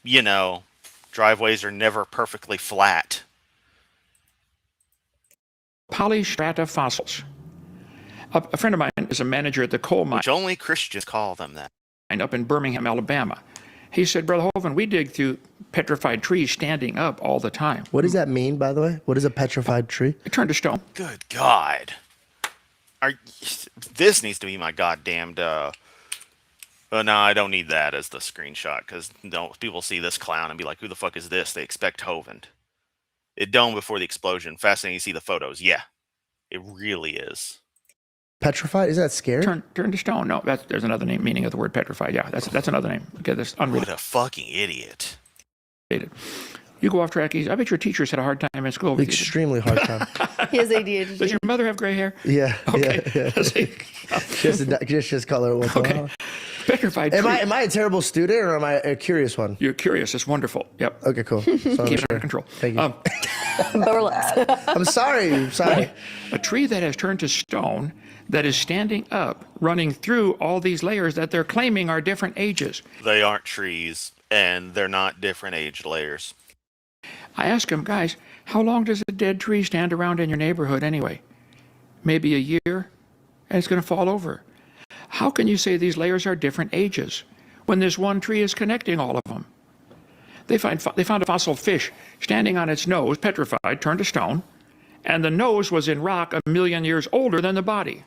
driveways are never perfectly flat. Polystrata fossils. A friend of mine is a manager at the coal mine Which only Christians call them that. up in Birmingham, Alabama. He said, Brother Hovind, we dig through petrified trees standing up all the time. What does that mean, by the way? What is a petrified tree? It turned to stone. Good God. Are, this needs to be my goddamned. No, I don't need that as the screenshot, because people see this clown and be like, who the fuck is this? They expect Hovind. It dome before the explosion. Fascinating to see the photos. Yeah, it really is. Petrified? Is that scary? Turn to stone. No, there's another meaning of the word petrified. Yeah, that's another name. Okay, that's What unrelated. a fucking idiot. You go off track easy. I bet your teachers had a hard time in school with you. Extremely hard time. He has ADHD. Does your mother have gray hair? Yeah. Okay. Yeah. Just color it once in a while. Petrified Am tree. I a terrible student or am I a curious one? You're curious. It's wonderful. Yep. Okay, cool. So I'm Keep it sure. under control. Thank you. But relax. I'm sorry. A tree that has turned to stone, that is standing up, running through all these layers that they're claiming are different ages. They aren't trees, and they're not different age layers. I asked him, guys, how long does a dead tree stand around in your neighborhood anyway? Maybe a year, and it's going to fall over. How can you say these layers are different ages when this one tree is connecting all of them? They found a fossil fish standing on its nose, petrified, turned to stone, and the nose was in rock 1,000,000 years older than the body.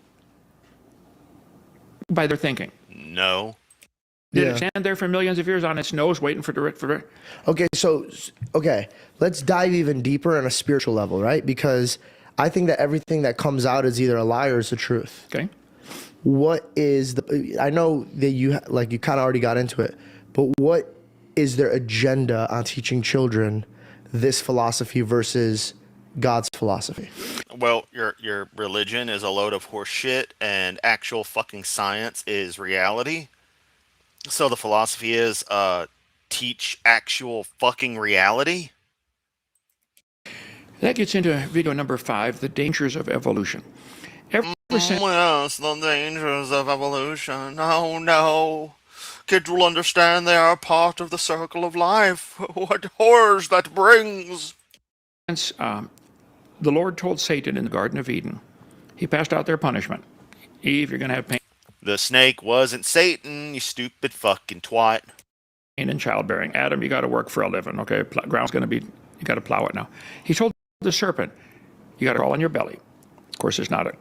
By their thinking. No. Did it stand there for millions of years on its nose waiting for the... Okay, let's dive even deeper on a spiritual level, right? Because I think that everything that comes out is either a lie or it's the truth. Okay. What is I know that you kind of already got into it, but what is their agenda on teaching children this philosophy versus God's philosophy? Well, your religion is a load of horse shit, and actual fucking science is reality. So the philosophy is teach actual fucking reality. That gets into video number 5, the dangers of evolution. Ever since Yes, the dangers of evolution. Oh no. Kids will understand they are part of the circle of life. What horrors that brings. The Lord told Satan in the Garden of Eden, he passed out their punishment. Eve, you're going to have pain The snake wasn't Satan, you stupid fucking twat. in childbearing. Adam, you got to work for a living, okay? Ground's going to be, you got to plow it now. He told the serpent, you got to crawl on your belly. Of course, it's not a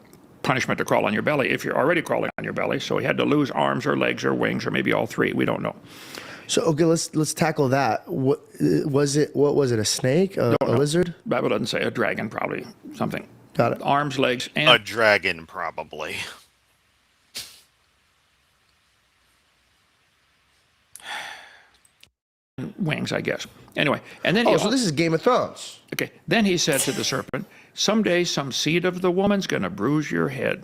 punishment to crawl on your belly if you're already crawling on your belly. So he had to lose arms or legs or wings or maybe all three. We don't know. So okay, let's tackle that. What was it? A snake? A lizard? Bible doesn't say. A dragon, probably something. Got it. Arms, legs, and A dragon, probably. wings, I guess. Anyway, and then he So this is Game of Thrones. okay. Then he said to the serpent, "Someday, some seed of the woman's going to bruise your head."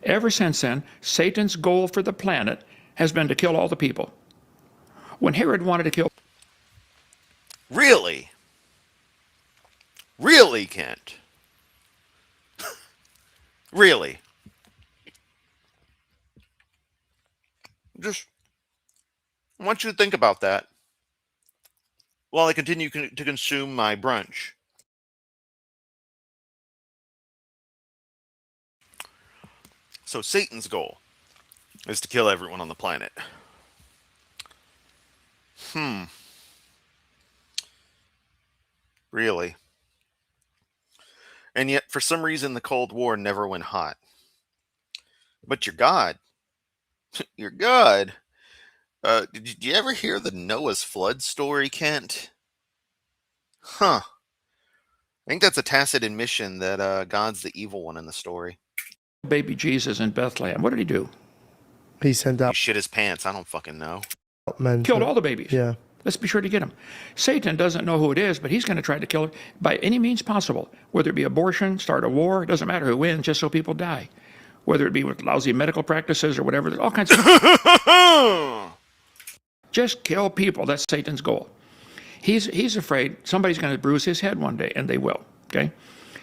Ever since then, Satan's goal for the planet has been to kill all the people. When Herod wanted to kill Really? Really, Kent? Really? Just I want you to think about that while I continue to consume my brunch. So Satan's goal is to kill everyone on the planet. Really? And yet, for some reason, the Cold War never went hot. But your God, your God. Did you ever hear the Noah's flood story, Kent? Huh. I think that's a tacit admission that God's the evil one in the story. Baby Jesus in Bethlehem. What did he do? He sent He out shit his pants. I don't fucking know. men. Killed all the babies. Yeah. Let's be sure to get him. Satan doesn't know who it is, but he's going to try to kill it by any means possible, whether it be abortion, start a war, it doesn't matter who wins, just so people die. Whether it be with lousy medical practices or whatever, there's all kinds of just kill people. That's Satan's goal. He's afraid somebody's going to bruise his head one day, and they will. Okay,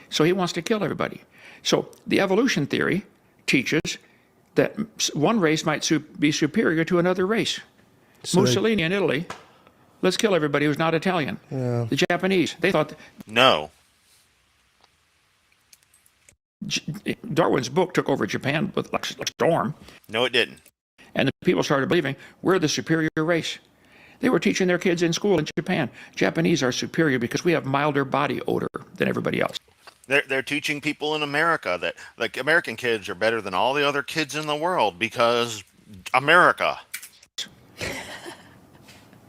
so he wants to kill everybody. So the evolution theory teaches that one race might be superior to another race. So Mussolini in Italy, let's kill everybody who's not Italian. Yeah. The Japanese, they thought No. Darwin's book took over Japan with like storm, No, it didn't. and the people started believing we're the superior race. They were teaching their kids in school in Japan, Japanese are superior because we have milder body odor than everybody else. They're teaching people in America that like American kids are better than all the other kids in the world because America.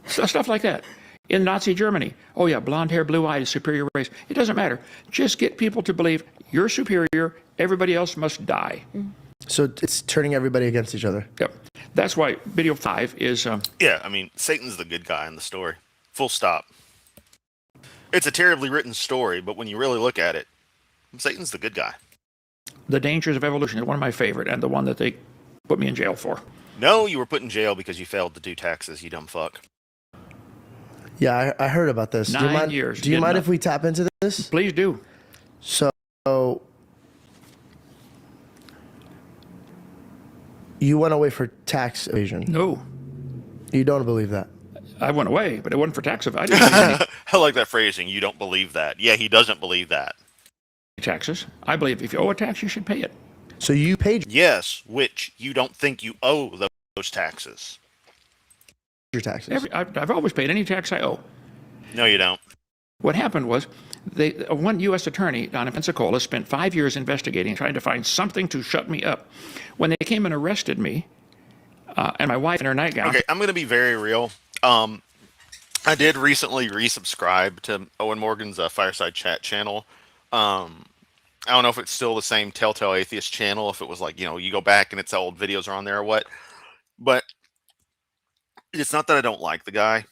Stuff like that. In Nazi Germany, oh yeah, blonde hair, blue eyed is superior race. It doesn't matter. Just get people to believe you're superior, everybody else must die. So it's turning everybody against each other. Yep. That's why video 5 is. Yeah, I mean, Satan's the good guy in the story. Full stop. It's a terribly written story, but when you really look at it, Satan's the good guy. The Dangers of Evolution is one of my favorite, and the one that they put me in jail for. No, you were put in jail because you failed to do taxes, you dumb fuck. Yeah, I heard about this. 9 years. Do you mind if we tap into this? Please do. So you went away for tax evasion. No, You don't believe that? I went away, but it wasn't for tax evasion. I didn't pay any I like that phrasing. You don't believe that. Yeah, he doesn't believe that. taxes. I believe if you owe a tax, you should pay it. So you paid Yes, which you don't think you owe those taxes. your taxes. I've always paid any tax I owe. No, you don't. What happened was, one U.S. attorney down in Pensacola spent 5 years investigating, trying to find something to shut me up. When they came and arrested me, and my wife in her nightgown. Okay, I'm going to be very real. I did recently resubscribe to Owen Morgan's Fireside Chat channel. I don't know if it's still the same Telltale Atheist channel, if it was like, you go back and it's old videos are on there or what. But it's not that I don't like the guy.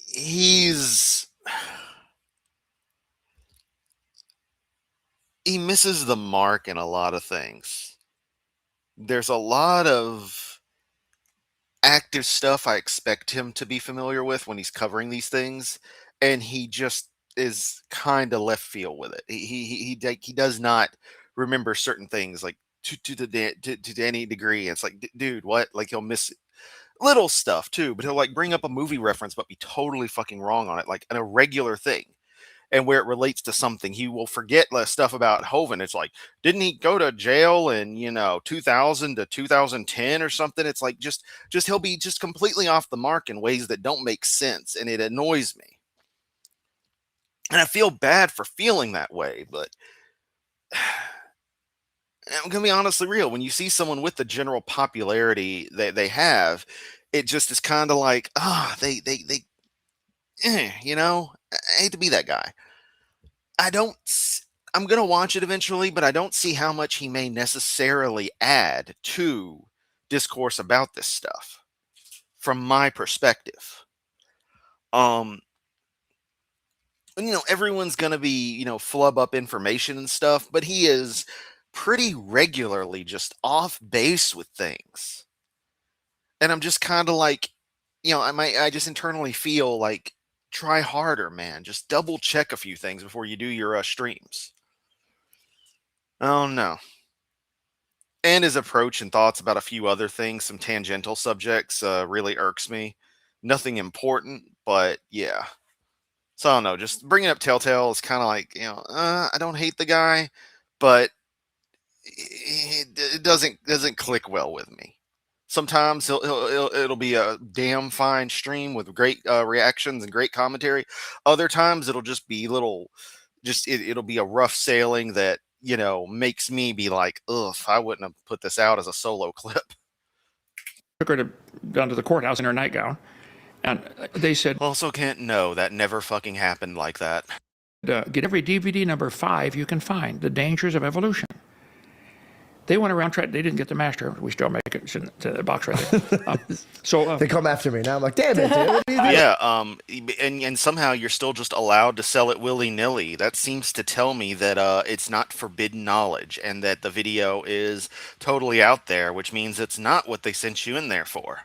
He misses the mark in a lot of things. There's a lot of active stuff I expect him to be familiar with when he's covering these things, and he just is kind of left field with it. He does not remember certain things like to any degree. It's like, dude, what? Like he'll miss little stuff too, but he'll like bring up a movie reference but be totally fucking wrong on it, like an irregular thing. And where it relates to something, he will forget stuff about Hovind. It's like, didn't he go to jail in 2000 to 2010 or something? It's like just he'll be just completely off the mark in ways that don't make sense, and it annoys me. And I feel bad for feeling that way, but I'm gonna be honestly real. When you see someone with the general popularity that they have, it just is kind of like, I hate to be that guy. I'm going to watch it eventually, but I don't see how much he may necessarily add to discourse about this stuff from my perspective. Everyone's going to be, flub up information and stuff, but he is pretty regularly just off base with things. And I'm just kind of like, I just internally feel like, try harder, man. Just double check a few things before you do your streams. Oh no. And his approach and thoughts about a few other things, some tangential subjects, really irks me. Nothing important, but yeah. So I don't know. Just bringing up Telltale is kind of like, I don't hate the guy, but it doesn't click well with me. Sometimes it'll be a damn fine stream with great reactions and great commentary. Other times it'll just be little, it'll be a rough sailing that makes me be like, ugh, I wouldn't have put this out as a solo clip. Took her down to the courthouse in her nightgown, and they said, Also, can't know that never fucking happened like that. get every DVD number 5 you can find, The Dangers of Evolution. They went around, they didn't get the master. We still make it in the box right there. They come after me now. I'm like, damn it, dude. What are you doing? Yeah, and somehow you're still just allowed to sell it willy nilly. That seems to tell me that it's not forbidden knowledge, and that the video is totally out there, which means it's not what they sent you in there for.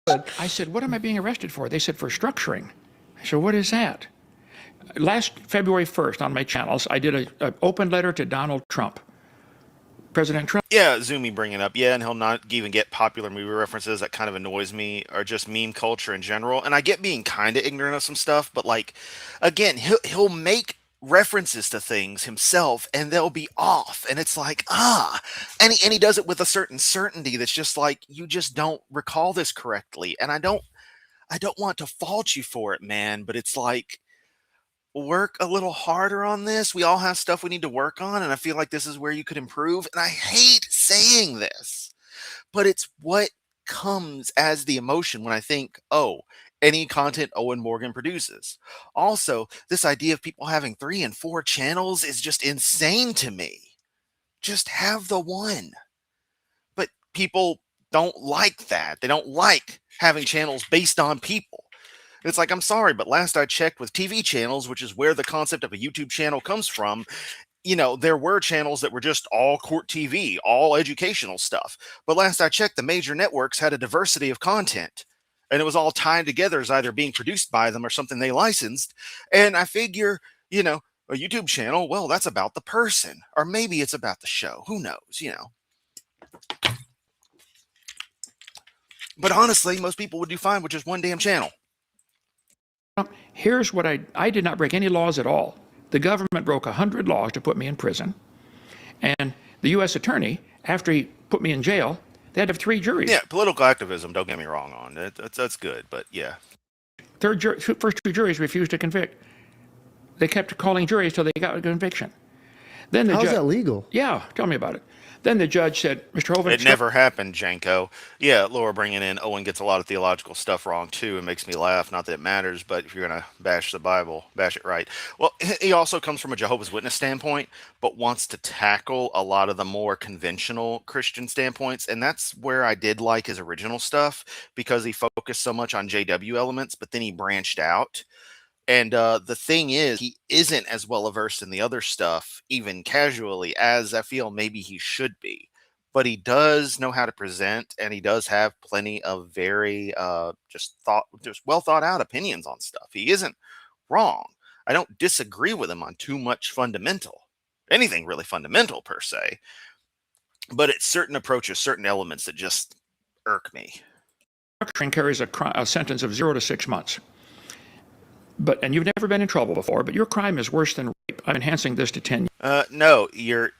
I said, what am I being arrested for? They said, for structuring. I said, what is that? Last February 1st on my channels, I did an open letter to Donald Trump. President Trump. Yeah, Zoomy bringing up, yeah, and he'll not even get popular movie references. That kind of annoys me, or just meme culture in general. And I get being kind of ignorant of some stuff, but like, again, he'll make references to things himself, and they'll be off, and it's like, and he does it with a certain certainty that's just like, you just don't recall this correctly, and I don't want to fault you for it, man, but it's like, work a little harder on this. We all have stuff we need to work on, and I feel like this is where you could improve. And I hate saying this, but it's what comes as the emotion when I think, oh, any content Owen Morgan produces. Also, this idea of people having 3 and 4 channels is just insane to me. Just have the one. But people don't like that. They don't like having channels based on people. It's like, I'm sorry, but last I checked with TV channels, which is where the concept of a YouTube channel comes from, there were channels that were just all court TV, all educational stuff. But last I checked, the major networks had a diversity of content, and it was all tied together as either being produced by them or something they licensed. And I figure, a YouTube channel, well, that's about the person, or maybe it's about the show. Who knows. But honestly, most people would do fine with just one damn channel. Here's what I did not break any laws at all. The government broke 100 laws to put me in prison. And the U.S. attorney, after he put me in jail, they had to have 3 juries. Yeah, political activism, don't get me wrong on it. That's good, but yeah. First 2 juries refused to convict. They kept calling juries till they got a conviction. Then How's that legal? Yeah, tell me about it. Then the judge said, Mr. Hovind. It never happened, Janko. Yeah, Laura bringing in Owen gets a lot of theological stuff wrong too. It makes me laugh. Not that it matters, but if you're going to bash the Bible, bash it right. Well, he also comes from a Jehovah's Witness standpoint, but wants to tackle a lot of the more conventional Christian standpoints. And that's where I did like his original stuff, because he focused so much on JW elements, but then he branched out. And the thing is, he isn't as well versed in the other stuff, even casually, as I feel maybe he should be. But he does know how to present, and he does have plenty of very just well thought out opinions on stuff. He isn't wrong. I don't disagree with him on too much fundamental, anything really fundamental per se. But it's certain approaches, certain elements that just irk me. Structuring carries a sentence of 0 to 6 months. And you've never been in trouble before, but your crime is worse than rape. I'm enhancing this to 10 years. No, you're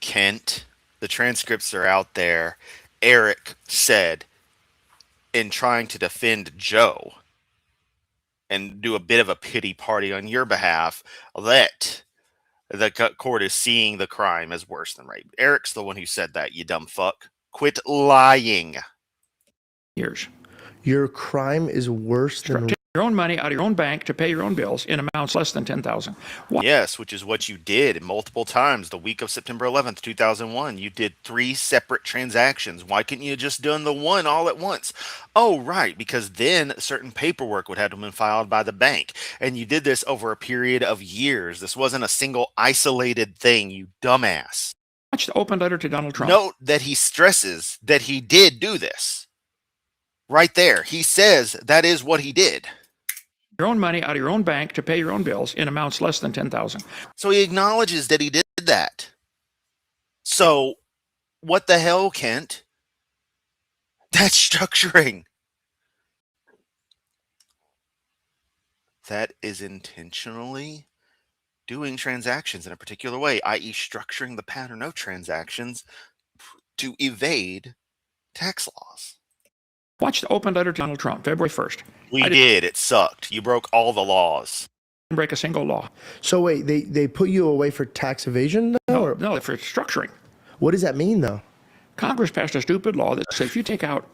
Kent. The transcripts are out there. Eric said, in trying to defend Joe and do a bit of a pity party on your behalf, that the court is seeing the crime as worse than rape. Eric's the one who said that, you dumb fuck. Quit lying. Years. Your crime is worse than your own money out of your own bank to pay your own bills in amounts less than $10,000. Yes, which is what you did multiple times the week of September 11th, 2001. You did 3 separate transactions. Why couldn't you just done the one all at once? Oh, right, because then certain paperwork would have to be filed by the bank. And you did this over a period of years. This wasn't a single isolated thing, you dumbass. Watch the open letter to Donald Trump. Note that he stresses that he did do this. Right there. He says that is what he did. Your own money out of your own bank to pay your own bills in amounts less than $10,000. So he acknowledges that he did that. So what the hell, Kent? That's structuring. That is intentionally doing transactions in a particular way, i.e., structuring the pattern of transactions to evade tax laws. Watch the open letter to Donald Trump, February 1st. We did. It sucked. You broke all the laws. Didn't break a single law. So wait, they put you away for tax evasion? No, for structuring. What does that mean, though? Congress passed a stupid law that said if you take out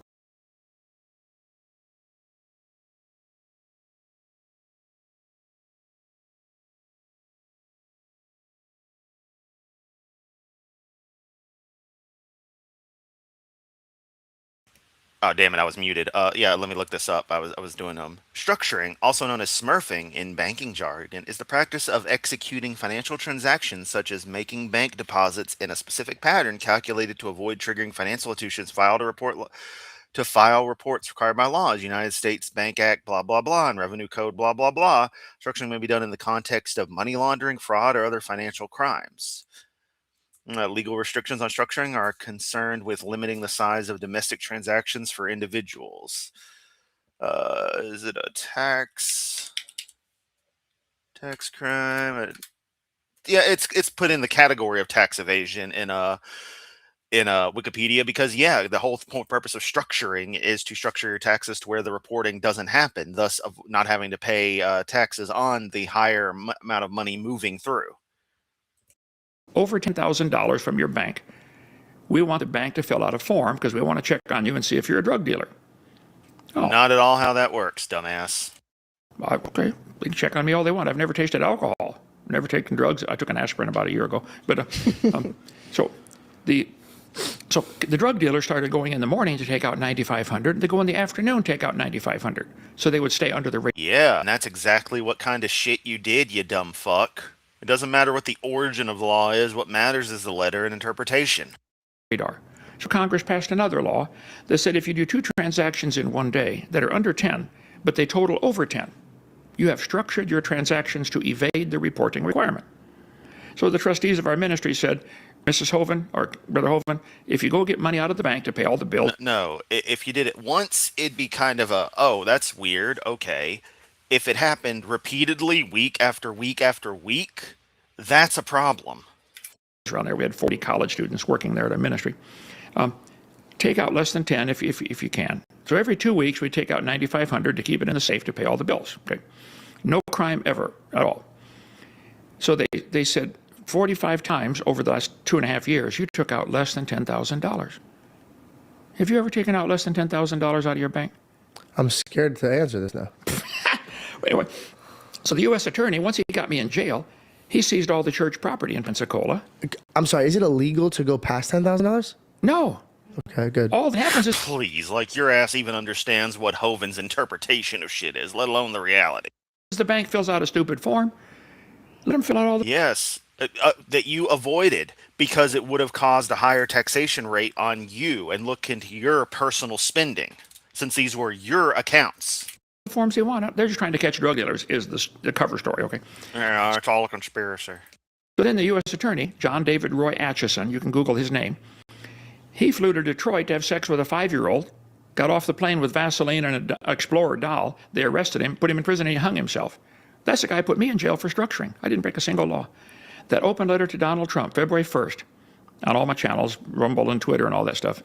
Oh, damn it, I was muted. Yeah, let me look this up. I was doing structuring, also known as smurfing in banking jargon, is the practice of executing financial transactions such as making bank deposits in a specific pattern calculated to avoid triggering financial institutions to file reports required by laws, United States Bank Act, blah blah blah, and Revenue Code, blah blah blah. Structuring may be done in the context of money laundering, fraud, or other financial crimes. Legal restrictions on structuring are concerned with limiting the size of domestic transactions for individuals. Is it a tax crime? Yeah, it's put in the category of tax evasion in Wikipedia because the whole purpose of structuring is to structure your taxes to where the reporting doesn't happen, thus of not having to pay taxes on the higher amount of money moving through. over $10,000 from your bank, we want the bank to fill out a form because we want to check on you and see if you're a drug dealer. Oh. Not at all how that works, dumbass. Okay, they can check on me all they want. I've never tasted alcohol. I've never taken drugs. I took an aspirin about a year ago. But so the drug dealers started going in the morning to take out $9,500. They go in the afternoon, take out $9,500. So they would stay under the radar. Yeah, and that's exactly what kind of shit you did, you dumb fuck. It doesn't matter what the origin of the law is. What matters is the letter and interpretation. So Congress passed another law that said if you do 2 transactions in one day that are under 10, but they total over 10, you have structured your transactions to evade the reporting requirement. So the trustees of our ministry said, Mrs. Hoven, or Brother Hoven, if you go get money out of the bank to pay all the bills. No, if you did it once, it'd be kind of oh, that's weird, okay. If it happened repeatedly, week after week after week, that's a problem. Around there, we had 40 college students working there at our ministry. Take out less than 10 if you can. So every 2 weeks, we take out $9,500 to keep it in the safe to pay all the bills. Okay, no crime ever at all. So they said 45 times over the last 2.5 years, you took out less than $10,000. Have you ever taken out less than $10,000 out of your bank? I'm scared to answer this now. Anyway, so the U.S. attorney, once he got me in jail, he seized all the church property in Pensacola. I'm sorry, is it illegal to go past $10,000? No. Okay, good. All that happens is... Please, like your ass even understands what Hoven's interpretation of shit is, let alone the reality. The bank fills out a stupid form. Let them fill out all the... Yes, that you avoided because it would have caused a higher taxation rate on you and look into your personal spending, since these were your accounts. Forms they want. They're just trying to catch drug dealers is the cover story, okay? Yeah, it's all a conspiracy. But then the U.S. attorney, John David Roy Atchison, you can Google his name, he flew to Detroit to have sex with a 5-year-old, got off the plane with Vaseline and an Explorer doll. They arrested him, put him in prison, and he hung himself. That's the guy who put me in jail for structuring. I didn't break a single law. That open letter to Donald Trump, February 1st, on all my channels, Rumble and Twitter and all that stuff.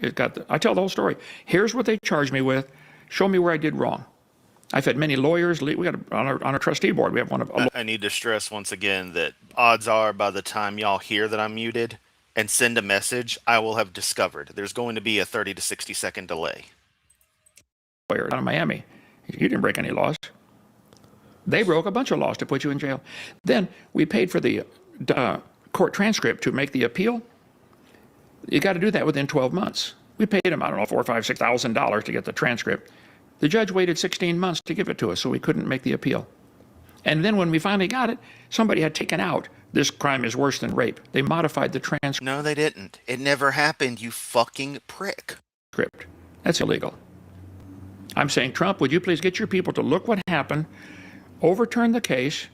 I tell the whole story. Here's what they charged me with. Show me where I did wrong. I've had many lawyers. We got on our trustee board. We have one of. I need to stress once again that odds are by the time y'all hear that I'm muted and send a message, I will have discovered there's going to be a 30 to 60 second delay. Lawyer out of Miami. You didn't break any laws. They broke a bunch of laws to put you in jail. Then we paid for the court transcript to make the appeal. You got to do that within 12 months. We paid him, I don't know, $4,000, $5,000, $6,000 to get the transcript. The judge waited 16 months to give it to us, so we couldn't make the appeal. And then when we finally got it, somebody had taken out, this crime is worse than rape. They modified the transcript. No, they didn't. It never happened, you fucking prick. That's illegal. I'm saying, Trump, would you please get your people to look what happened, overturn the case,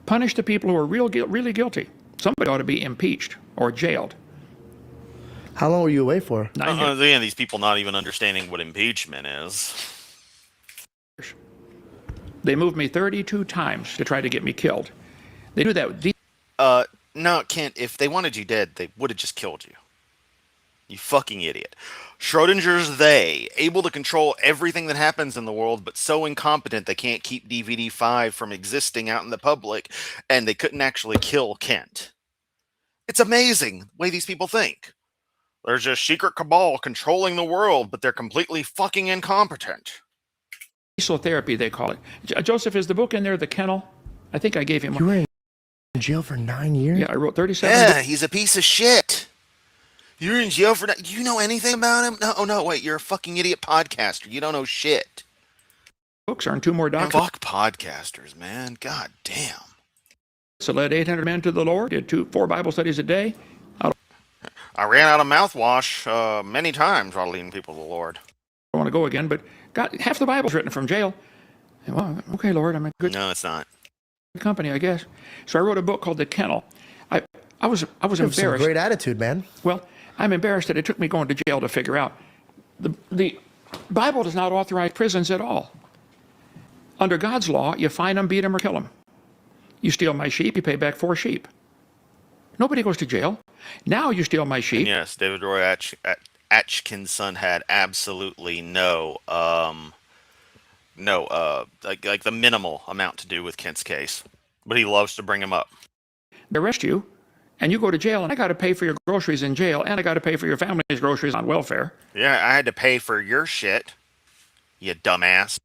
punish the people who are really guilty. Somebody ought to be impeached or jailed. How long were you away for? Again, these people not even understanding what impeachment is. They moved me 32 times to try to get me killed. They do that with No, Kent, if they wanted you dead, they would have just killed you. You fucking idiot. Schrodinger's they, able to control everything that happens in the world, but so incompetent they can't keep DVD 5 from existing out in the public, and they couldn't actually kill Kent. It's amazing the way these people think. There's a secret cabal controlling the world, but they're completely fucking incompetent. Therapy, they call it. Joseph, is the book in there, The Kennel? I think I gave him one. You were in jail for 9 years? Yeah, I wrote 37 Yeah, he's a piece of shit. You're in jail for that. Do you know anything about him? No, oh no, wait, you're a fucking idiot podcaster. You don't know shit. books, earned 2 more Man, doctorates. fuck podcasters, man. God damn. So led 800 men to the Lord, did 4 Bible studies a day. I ran out of mouthwash many times while leading people to the Lord. I want to go again, but got half the Bible's written from jail. And, well, okay, Lord, I'm in good No, it's not. company, I guess. So I wrote a book called The Kennel. I was You have some embarrassed. great attitude, man. Well, I'm embarrassed that it took me going to jail to figure out the Bible does not authorize prisons at all. Under God's law, you fine them, beat them, or kill them. You steal my sheep, you pay back 4 sheep. Nobody goes to jail. Now you steal my sheep. And yes, David Roy Atkins's son had absolutely no, like the minimal amount to do with Kent's case, but he loves to bring him up. They arrest you, and you go to jail, and I got to pay for your groceries in jail, and I got to pay for your family's groceries on welfare. Yeah, I had to pay for your shit, you dumbass.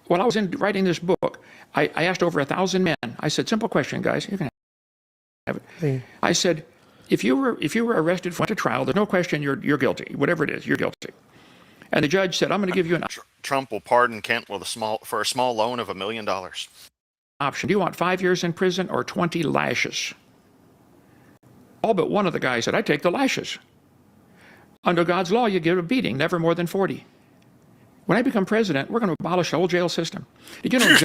While I was writing this book, I asked over 1,000 men. I said, simple question, guys. You can have it. Hey. I said, if you were arrested, went to trial, there's no question you're guilty. Whatever it is, you're guilty. And the judge said, I'm going to give you an Trump will pardon Kent with for a small loan of $1 million. option. Do you want 5 years in prison or 20 lashes? All but one of the guys said, I take the lashes. Under God's law, you get a beating, never more than 40. When I become president, we're going to abolish the whole jail system. Did you know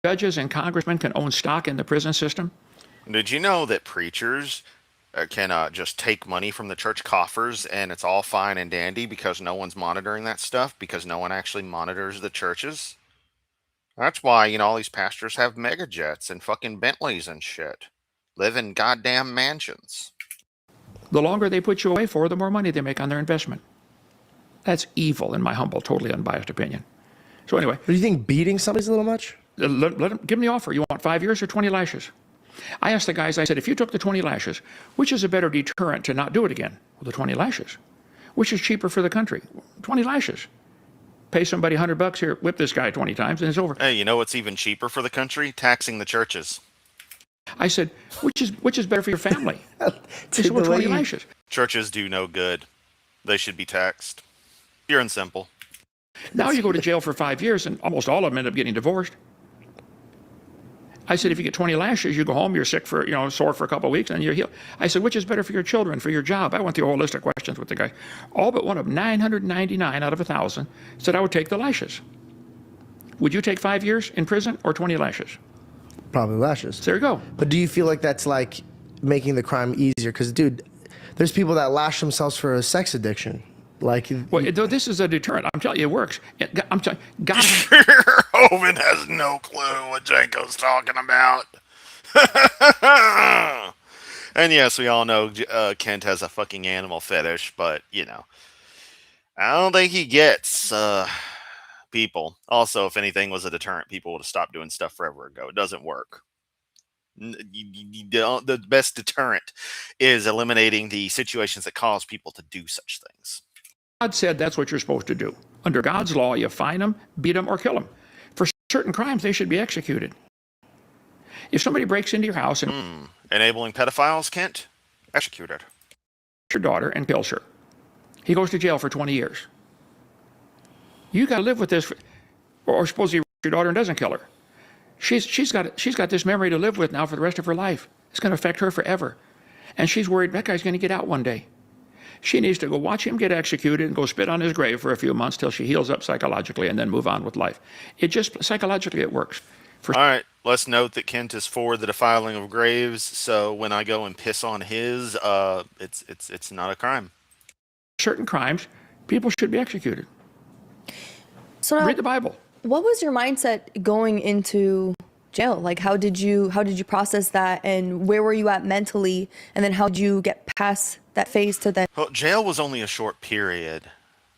judges and congressmen can own stock in the prison system? Did you know that preachers can just take money from the church coffers and it's all fine and dandy because no one's monitoring that stuff, because no one actually monitors the churches? That's why, all these pastors have mega jets and fucking Bentleys and shit. Live in goddamn mansions. The longer they put you away for, the more money they make on their investment. That's evil, in my humble, totally unbiased opinion. So anyway, Do you think beating somebody's a little much? let them, give them the offer. You want 5 years or 20 lashes? I asked the guys, I said, if you took the 20 lashes, which is a better deterrent to not do it again? Well, the 20 lashes. Which is cheaper for the country? 20 lashes. Pay somebody $100 here, whip this guy 20 times, and it's over. Hey, you know what's even cheaper for the country? Taxing the churches. I said, which is better for your family? They Dude, said, well, the way 20 you- lashes. Churches do no good. They should be taxed. Pure and simple. Now you go to jail for 5 years, and almost all of them end up getting divorced. I said, if you get 20 lashes, you go home, you're sick for, sore for a couple of weeks, and you're healed. I said, which is better for your children, for your job? I went through a whole list of questions with the guy. All but one of them, 999 out of 1,000, said I would take the lashes. Would you take 5 years in prison or 20 lashes? Probably lashes. There you go. But do you feel like that's like making the crime easier? Because, dude, there's people that lash themselves for a sex addiction. Like, Well, this is a deterrent. I'm telling you, it works. I'm telling you, God, Owen has no clue what Janko's talking about. And yes, we all know Kent has a fucking animal fetish, but, I don't think he gets people. Also, if anything was a deterrent, people would have stopped doing stuff forever ago. It doesn't work. The best deterrent is eliminating the situations that cause people to do such things. God said that's what you're supposed to do. Under God's law, you fine them, beat them, or kill them. For certain crimes, they should be executed. If somebody breaks into your house and Enabling pedophiles, Kent? Executed. your daughter and kills her, he goes to jail for 20 years. You got to live with this, or suppose he rapes your daughter and doesn't kill her. She's got this memory to live with now for the rest of her life. It's going to affect her forever, and she's worried that guy's going to get out one day. She needs to go watch him get executed and go spit on his grave for a few months till she heals up psychologically and then move on with life. It just, psychologically, it works. All right, let's note that Kent is for the defiling of graves, so when I go and piss on his, it's not a crime. Certain crimes, people should be executed. So now, Read the Bible. what was your mindset going into jail? Like, how did you process that, and where were you at mentally, and then how did you get past that phase to then? Well, jail was only a short period.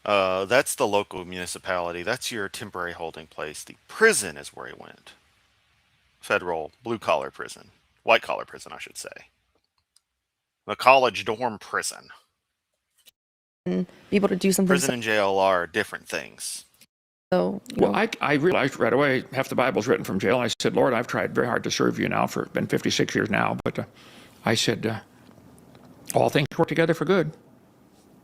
That's the local municipality. That's your temporary holding place. The prison is where he went. Federal blue collar prison, white collar prison, I should say. The college dorm prison. Be able to do something? Prison and jail are different things. So, Well, I realized right away, half the Bible's written from jail. I said, Lord, I've tried very hard to serve you now for, it's been 56 years now, but I said, all things work together for good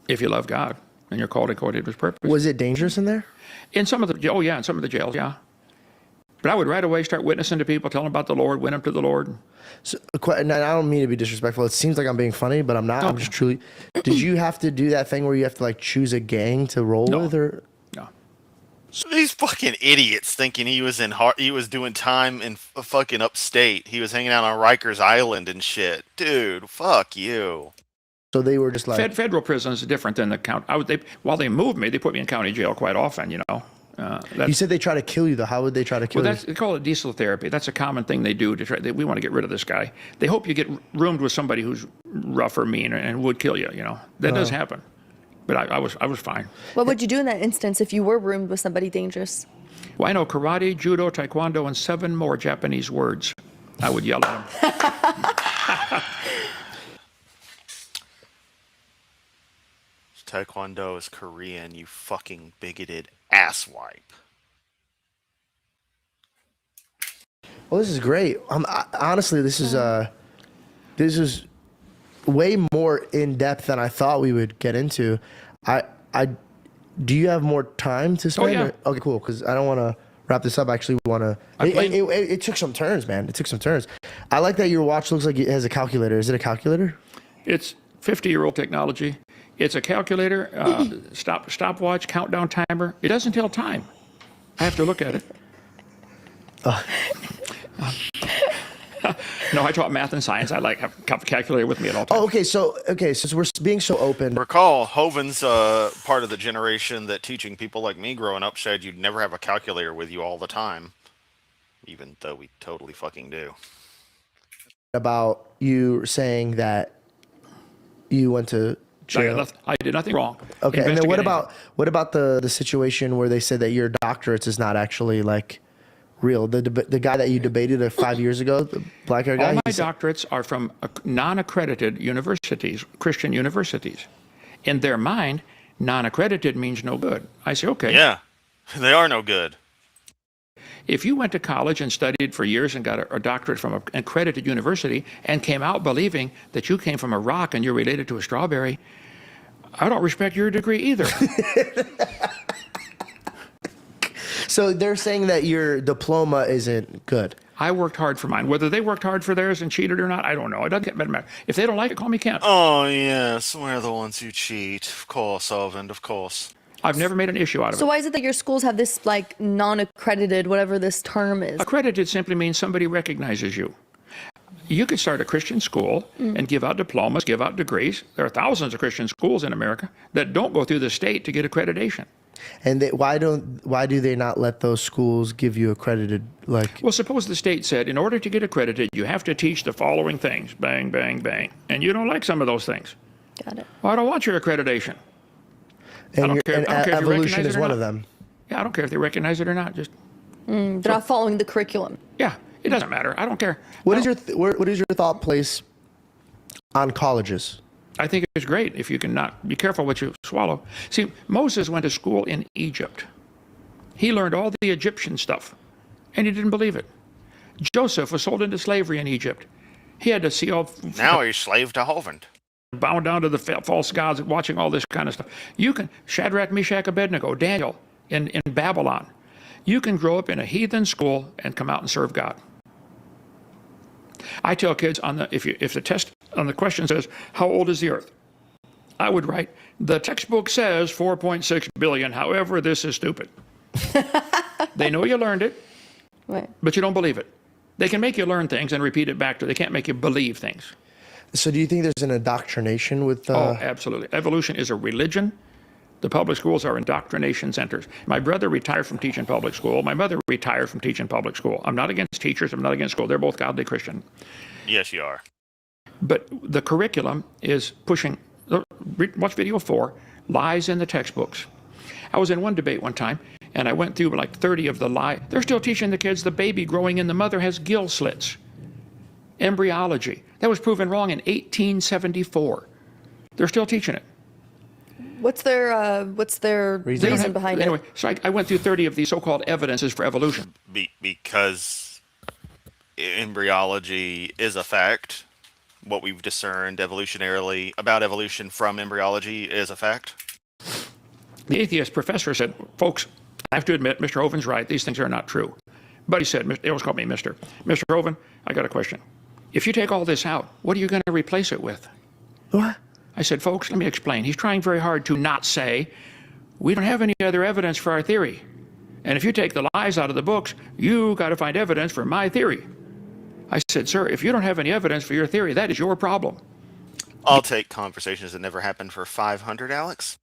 if you love God and you're called according to his purpose. Was it dangerous in there? In some of the, oh yeah, in some of the jails, yeah. But I would right away start witnessing to people, telling them about the Lord, win them to the Lord. So, and I don't mean to be disrespectful. It seems like I'm being funny, but I'm not. I'm just truly. Did you have to do that thing where you have to like choose a gang to roll with, or? No. So these fucking idiots thinking he was he was doing time in fucking upstate. He was hanging out on Rikers Island and shit. Dude, fuck you. So they were just like Federal prison is different than the county. While they moved me, they put me in county jail quite often, you know. You said they try to kill you, though. How would they try to kill you? They call it diesel therapy. That's a common thing they do to try. We want to get rid of this guy. They hope you get roomed with somebody who's rough or mean and would kill you. You know that does happen. But I was fine. what would you do in that instance if you were roomed with somebody dangerous? Well, I know karate, judo, taekwondo, and 7 more Japanese words. I would yell at them. Taekwondo is Korean, you fucking bigoted asswipe. Well, this is great. Honestly, this is way more in depth than I thought we would get into. Do you have more time to spend? Oh, yeah. Okay, cool. Because I don't want to wrap this up. I actually want to. It took some turns, man. It took some turns. I like that your watch looks like it has a calculator. Is it a calculator? It's 50-year-old technology. It's a calculator, stopwatch, countdown timer. It doesn't tell time. I have to look at it. No, I taught math and science. I have a calculator with me at all times. Oh, okay. So since we're being so open, Recall, Hoven's part of the generation that teaching people like me growing up said you'd never have a calculator with you all the time. Even though we totally fucking do. about you saying that you went to jail. I did nothing wrong. Okay, and then what about the situation where they said that your doctorates is not actually like real? The guy that you debated 5 years ago, the black hair guy. All my doctorates are from non-accredited universities, Christian universities. In their mind, non-accredited means no good. I say, okay. Yeah, they are no good. If you went to college and studied for years and got a doctorate from an accredited university and came out believing that you came from a rock and you're related to a strawberry, I don't respect your degree either. So they're saying that your diploma isn't good. I worked hard for mine. Whether they worked hard for theirs and cheated or not, I don't know. It doesn't matter. If they don't like it, call me Kent. Oh, yes, we're the ones who cheat. Of course, Alvin, of course. I've never made an issue out of it. So why is it that your schools have this like non-accredited, whatever this term is? Accredited simply means somebody recognizes you. You could start a Christian school and give out diplomas, give out degrees. There are thousands of Christian schools in America that don't go through the state to get accreditation. And why do they not let those schools give you accredited, like? Well, suppose the state said, in order to get accredited, you have to teach the following things, bang, bang, bang. And you don't like some of those things. Got it. Well, I don't want your accreditation. And evolution is is one of them. Yeah, I don't care if they recognize it or not. Just They're not following the curriculum. yeah, it doesn't matter. I don't care. What is your thought place on colleges? I think it's great if you can not be careful what you swallow. See, Moses went to school in Egypt. He learned all the Egyptian stuff, and he didn't believe it. Joseph was sold into slavery in Egypt. He had to see all. Now he's slave to Hovind. Bound down to the false gods, watching all this kind of stuff. You can, Shadrach, Meshach, Abednego, Daniel in Babylon. You can grow up in a heathen school and come out and serve God. I tell kids if the test on the question says, how old is the earth? I would write, the textbook says 4.6 billion. However, this is stupid. They know you learned it, Right. but you don't believe it. They can make you learn things and repeat it back to you. They can't make you believe things. So do you think there's an indoctrination with? Oh, absolutely. Evolution is a religion The public schools are indoctrination centers. My brother retired from teaching public school. My mother retired from teaching public school. I'm not against teachers. I'm not against school. They're both godly Christian. Yes, you are. But the curriculum is pushing, watch video 4, lies in the textbooks. I was in one debate one time, and I went through like 30 of the lies. They're still teaching the kids the baby growing in the mother has gill slits. Embryology. That was proven wrong in 1874. They're still teaching it. What's their reason behind it? Anyway, so I went through 30 of these so-called evidences for evolution. Because embryology is a fact. What we've discerned evolutionarily about evolution from embryology is a fact. The atheist professor said, folks, I have to admit, Mr. Hoven's right. These things are not true. But he said, they always call me Mr. Mr. Hoven, I got a question. If you take all this out, what are you going to replace it with? What? I said, folks, let me explain. He's trying very hard to not say, we don't have any other evidence for our theory. And if you take the lies out of the books, you got to find evidence for my theory. I said, sir, if you don't have any evidence for your theory, that is your problem. I'll take conversations that never happened for 500, Alex.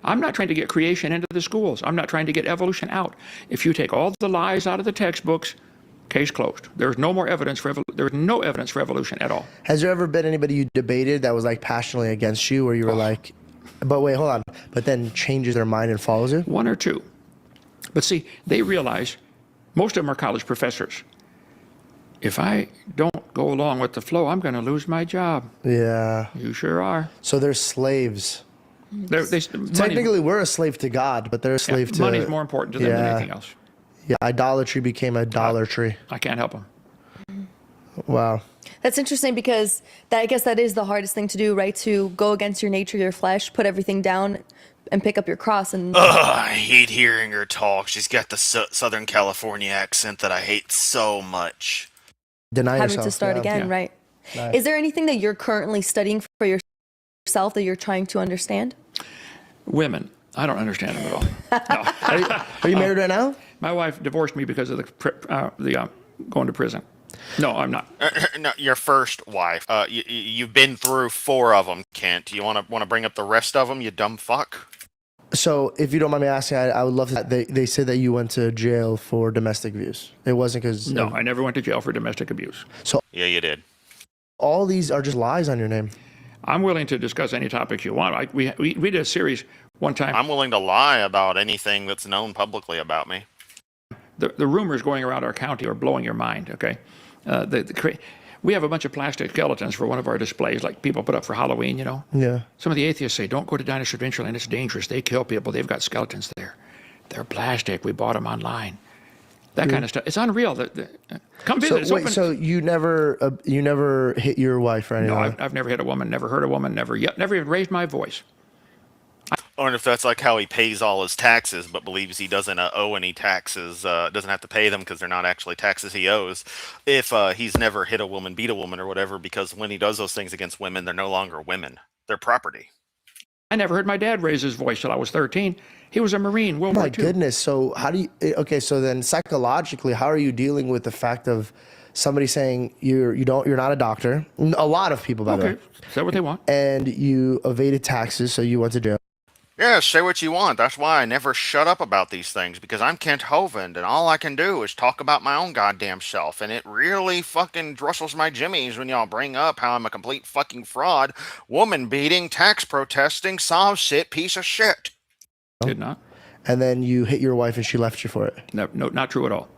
I'm not trying to get creation into the schools. I'm not trying to get evolution out. If you take all the lies out of the textbooks, case closed. There's no more evidence for there's no evidence for evolution at all. Has there ever been anybody you debated that was like passionately against you, where you were like, but wait, hold on, but then changes their mind and follows it? One or two. But see, they realize, most of them are college professors. If I don't go along with the flow, I'm going to lose my job. Yeah. You sure are. So they're slaves. Technically, we're a slave to God, but they're a slave to... Money's more important to them than anything else. Yeah, idolatry became idolatry. I can't help them. Wow. That's interesting because I guess that is the hardest thing to do, right? To go against your nature, your flesh, put everything down and pick up your cross. And I hate hearing her talk. She's got the Southern California accent that I hate so much. Deny having yourself, to start again, right? Nice. Is there anything that you're currently studying for yourself that you're trying to understand? Women. I don't understand them at all. No. Are you married right now? My wife divorced me because of the going to prison. No, I'm not. No, your first wife. You've been through 4 of them, Kent. You want to bring up the rest of them, you dumb fuck? So, if you don't mind me asking, I would love to. They said that you went to jail for domestic abuse. It wasn't because... No, I never went to jail for domestic abuse. So, yeah, you did. All these are just lies on your name. I'm willing to discuss any topics you want. We did a series one time. I'm willing to lie about anything that's known publicly about me. The rumors going around our county are blowing your mind, okay? We have a bunch of plastic skeletons for one of our displays, like people put up for Halloween, you know? Yeah. Some of the atheists say, don't go to Dinosaur Adventureland, it's dangerous. They kill people. They've got skeletons there. They're plastic. We bought them online. That kind of stuff. It's unreal. Come visit. It's open. So you never hit your wife or anything? No, I've never hit a woman, never hurt a woman, never even raised my voice. I wonder if that's like how he pays all his taxes, but believes he doesn't owe any taxes, doesn't have to pay them because they're not actually taxes he owes. If he's never hit a woman, beat a woman, or whatever, because when he does those things against women, they're no longer women. They're property. I never heard my dad raise his voice till I was 13. He was a Marine, World War II. My goodness. So how do you... Okay, so then psychologically, how are you dealing with the fact of somebody saying you're not a doctor? A lot of people, by the way. Okay, is that what they want? And you evaded taxes, so you went to jail. Yeah, say what you want. That's why I never shut up about these things, because I'm Kent Hovind, and all I can do is talk about my own goddamn self, and it really fucking rustles my jimmies when y'all bring up how I'm a complete fucking fraud, woman-beating, tax-protesting, soft shit piece of shit. Did not. And then you hit your wife and she left you for it. No, not true at all.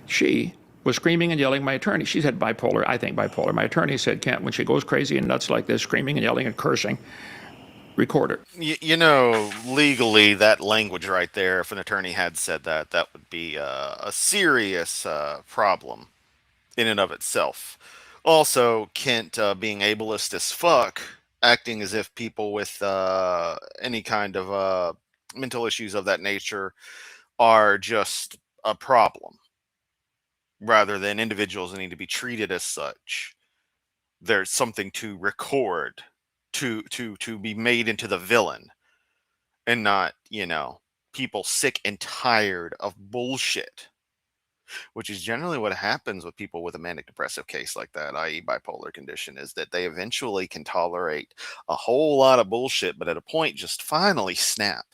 She was screaming and yelling. My attorney, she's had bipolar, I think bipolar. My attorney said, Kent, when she goes crazy and nuts like this, screaming and yelling and cursing, record her. You know, legally, that language right there, if an attorney had said that, that would be a serious problem in and of itself. Also, Kent being ableist as fuck, acting as if people with any kind of mental issues of that nature are just a problem, rather than individuals that need to be treated as such. There's something to record, to be made into the villain, and not, you know, people sick and tired of bullshit. which is generally what happens with people with a manic depressive case like that, i.e., bipolar condition, is that they eventually can tolerate a whole lot of bullshit, but at a point just finally snap.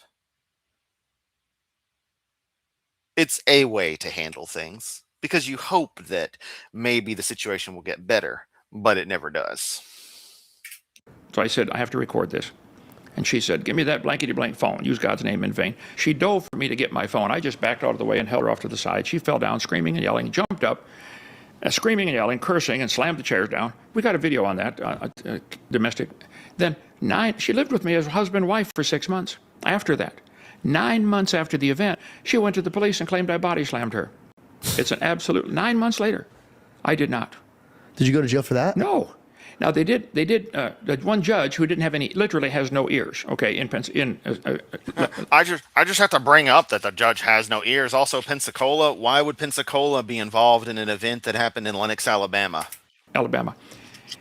It's a way to handle things because you hope that maybe the situation will get better, but it never does. So I said, I have to record this. And she said, give me that blankety blank phone. Use God's name in vain. She dove for me to get my phone. I just backed out of the way and held her off to the side. She fell down screaming and yelling, jumped up, screaming and yelling, cursing, and slammed the chairs down. We got a video on that, domestic. Then she lived with me as husband and wife for 6 months. After that, 9 months after the event, she went to the police and claimed I body slammed her. It's an absolute, 9 months later, I did not. Did you go to jail for that? No. Now they did. The one judge who didn't have any, literally has no ears. Okay, I just have to bring up that the judge has no ears. Also, Pensacola. Why would Pensacola be involved in an event that happened in Lenox, Alabama? Alabama.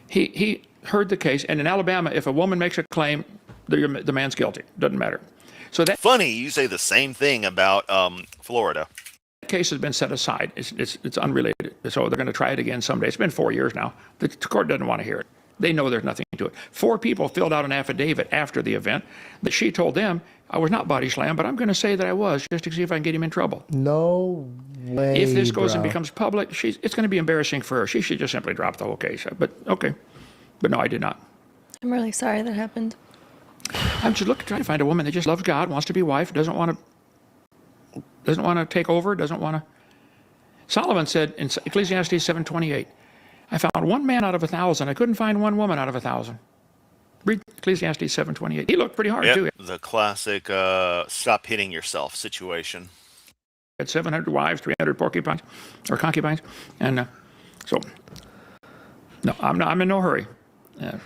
He heard the case, and in Alabama, if a woman makes a claim, the man's guilty. Doesn't matter. So that Funny, you say the same thing about Florida. case has been set aside. It's unrelated. So they're going to try it again someday. It's been 4 years now. The court doesn't want to hear it. They know there's nothing to it. 4 people filled out an affidavit after the event that she told them I was not body slammed, but I'm going to say that I was just to see if I can get him in trouble. No way. If this goes and bro. becomes public, it's going to be embarrassing for her. She should just simply drop the whole case. But okay. But no, I did not. I'm really sorry that happened. I'm just trying to find a woman that just loves God, wants to be wife, doesn't want to take over, doesn't want to. Solomon said in Ecclesiastes 7:28, I found one man out of 1,000. I couldn't find one woman out of 1,000. Read Ecclesiastes 7:28. He looked pretty hard too. The classic stop hitting yourself situation. Had 700 wives, 300 porcupines or concubines, and so no, I'm in no hurry.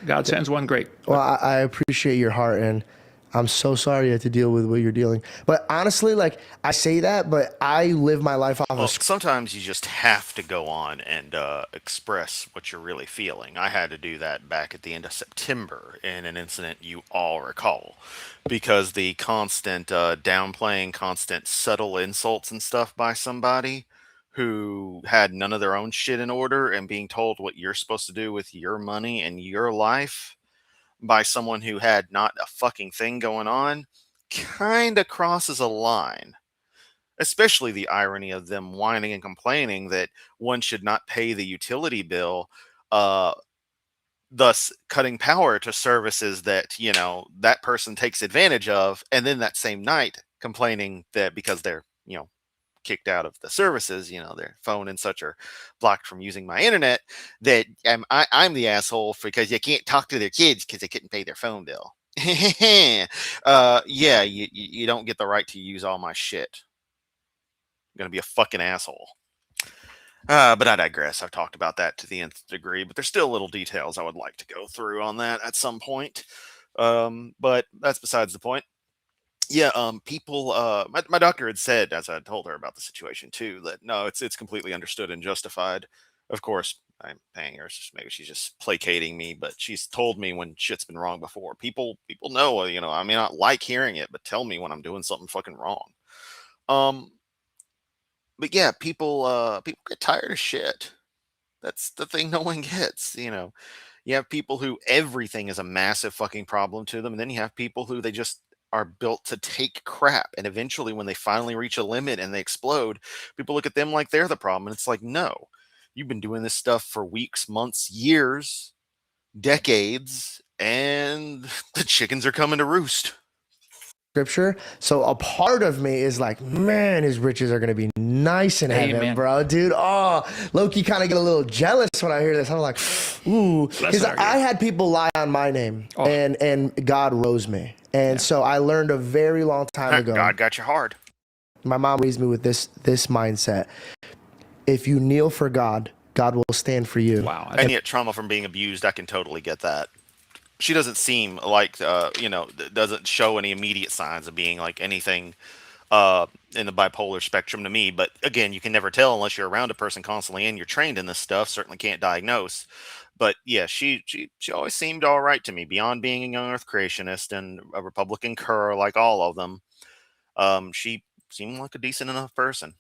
God sends one great. Well, I appreciate your heart, and I'm so sorry you had to deal with what you're dealing. But honestly, like I say that, but I live my life off Well, of. sometimes you just have to go on and express what you're really feeling. I had to do that back at the end of September in an incident you all recall, because the constant downplaying, constant subtle insults and stuff by somebody who had none of their own shit in order and being told what you're supposed to do with your money and your life by someone who had not a fucking thing going on kind of crosses a line. Especially the irony of them whining and complaining that one should not pay the utility bill, uh, thus cutting power to services that, that person takes advantage of. And then that same night complaining that because they're, kicked out of the services, their phone and such are blocked from using my internet, that I'm the asshole because you can't talk to their kids because they couldn't pay their phone bill. Yeah, you don't get the right to use all my shit. I'm gonna be a fucking asshole. But I digress. I've talked about that to the nth degree, but there's still little details I would like to go through on that at some point. But that's besides the point. Yeah, people. My doctor had said, as I told her about the situation too, that no, it's completely understood and justified. Of course, I'm paying her. Maybe she's just placating me, but she's told me when shit's been wrong before. People know. I may not like hearing it, but tell me when I'm doing something fucking wrong. Um, but yeah, people get tired of shit. That's the thing no one gets. You have people who everything is a massive fucking problem to them, and then you have people who they just are built to take crap. And eventually, when they finally reach a limit and they explode, people look at them like they're the problem. And it's like, no, you've been doing this stuff for weeks, months, years, decades, and the chickens are coming to roost. Scripture. So a part of me is like, man, his riches are going to be nice in heaven, Amen. bro, dude. Oh, low-key kind of get a little jealous when I hear this. I'm like, ooh, because I had people lie on my name, and God rose me. And so I learned a very long time ago. God got you hard. My mom raised me with this mindset. If you kneel for God, God will stand for you. Wow. And yet trauma from being abused, I can totally get that. She doesn't seem like doesn't show any immediate signs of being like anything in the bipolar spectrum to me. But again, you can never tell unless you're around a person constantly and you're trained in this stuff. Certainly can't diagnose. But yeah, she always seemed all right to me, beyond being a young Earth creationist and a Republican cur like all of them. She seemed like a decent enough person.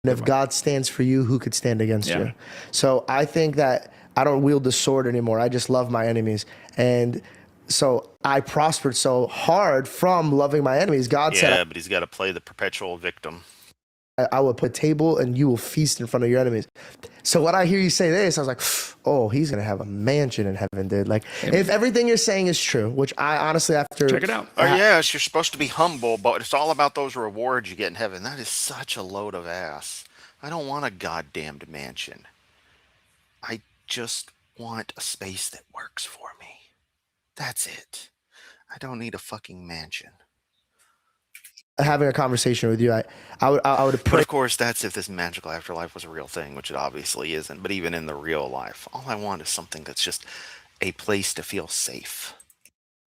And if God stands for you, who could stand against Yeah. you? So I think that I don't wield the sword anymore. I just love my enemies. And so I prospered so hard from loving my enemies. God said, Yeah, but he's got to play the perpetual victim. I will put a table and you will feast in front of your enemies. So when I hear you say this, I was like, oh, he's going to have a mansion in heaven, dude. Like, if everything you're saying is true, which I honestly, after. Check it out. Oh, yes, you're supposed to be humble, but it's all about those rewards you get in heaven. That is such a load of ass. I don't want a goddamned mansion. I just want a space that works for me. That's it. I don't need a fucking mansion. Having a conversation with you, I would But pray of course, that's if this magical afterlife was a real thing, which it obviously isn't. But even in the real life, all I want is something that's just a place to feel safe.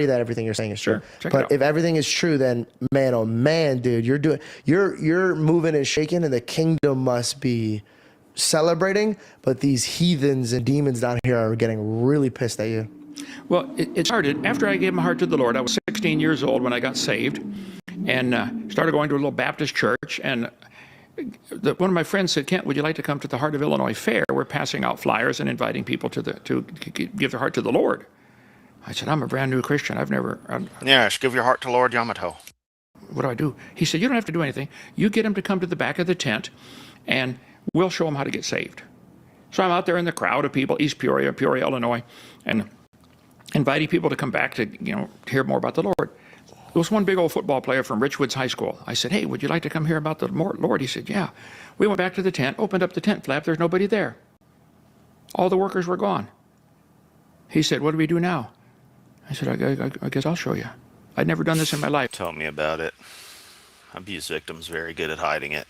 that everything you're saying is true. Sure. Check it But out. if everything is true, then man, oh man, dude, you're moving and shaking, and the kingdom must be celebrating. But these heathens and demons down here are getting really pissed at you. Well, it started after I gave my heart to the Lord. I was 16 years old when I got saved, and started going to a little Baptist church. And one of my friends said, "Kent, would you like to come to the Heart of Illinois Fair? We're passing out flyers and inviting people to give their heart to the Lord." I said, "I'm a brand new Christian. Yes, give your heart to Lord Yamato. What do I do?" He said, "You don't have to do anything. You get them to come to the back of the tent, and we'll show them how to get saved." So I'm out there in the crowd of people, East Peoria, Illinois, and inviting people to come back to hear more about the Lord. There was one big old football player from Richwoods High School. I said, "Hey, would you like to come hear about the Lord?" He said, "Yeah." We went back to the tent, opened up the tent flap. There's nobody there. All the workers were gone. He said, "What do we do now?" I said, I guess I'll show you. I'd never done this in my life. Tell me about it. Abuse victims very good at hiding it.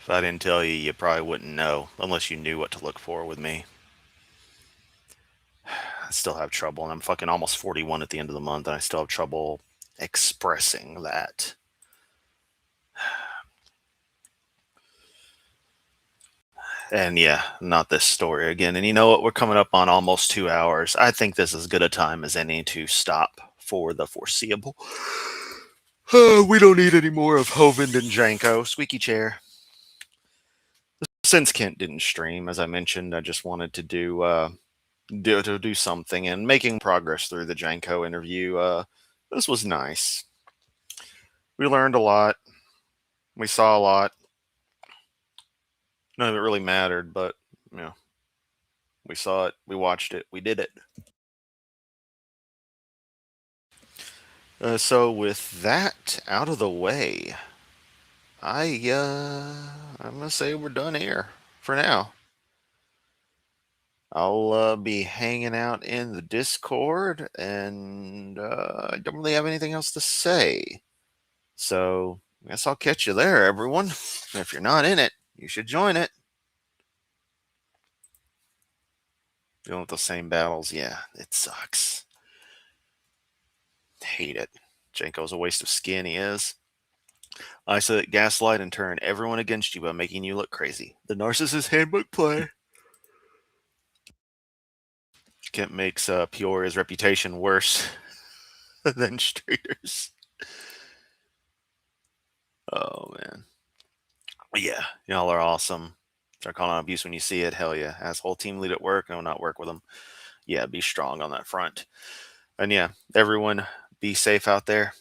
If I didn't tell you, you probably wouldn't know, unless you knew what to look for with me. I still have trouble, and I'm fucking almost 41 at the end of the month, and I still have trouble expressing that. And yeah, not this story again. And you know what? We're coming up on almost 2 hours. I think this is as good a time as any to stop for the foreseeable. We don't need any more of Hovind and Janko. Squeaky chair. Since Kent didn't stream, as I mentioned, I just wanted to do something, and making progress through the Janko interview. This was nice. We learned a lot. We saw a lot. None of it really mattered, but we saw it. We watched it. We did it. So with that out of the way, I'm gonna say we're done here for now. I'll be hanging out in the Discord, and I don't really have anything else to say. So I guess I'll catch you there, everyone. If you're not in it, you should join it. Dealing with the same battles, yeah, it sucks. Hate it. Janko's a waste of skin, he is. I said gaslight and turn everyone against you by making you look crazy. The Narcissist Handbook play. Kent makes Peoria's reputation worse than Streeter's. Oh, man. Yeah, y'all are awesome. Start calling out abuse when you see it. Hell yeah. Asshole team lead at work. No, not work with them. Yeah, be strong on that front. And yeah, everyone, be safe out there.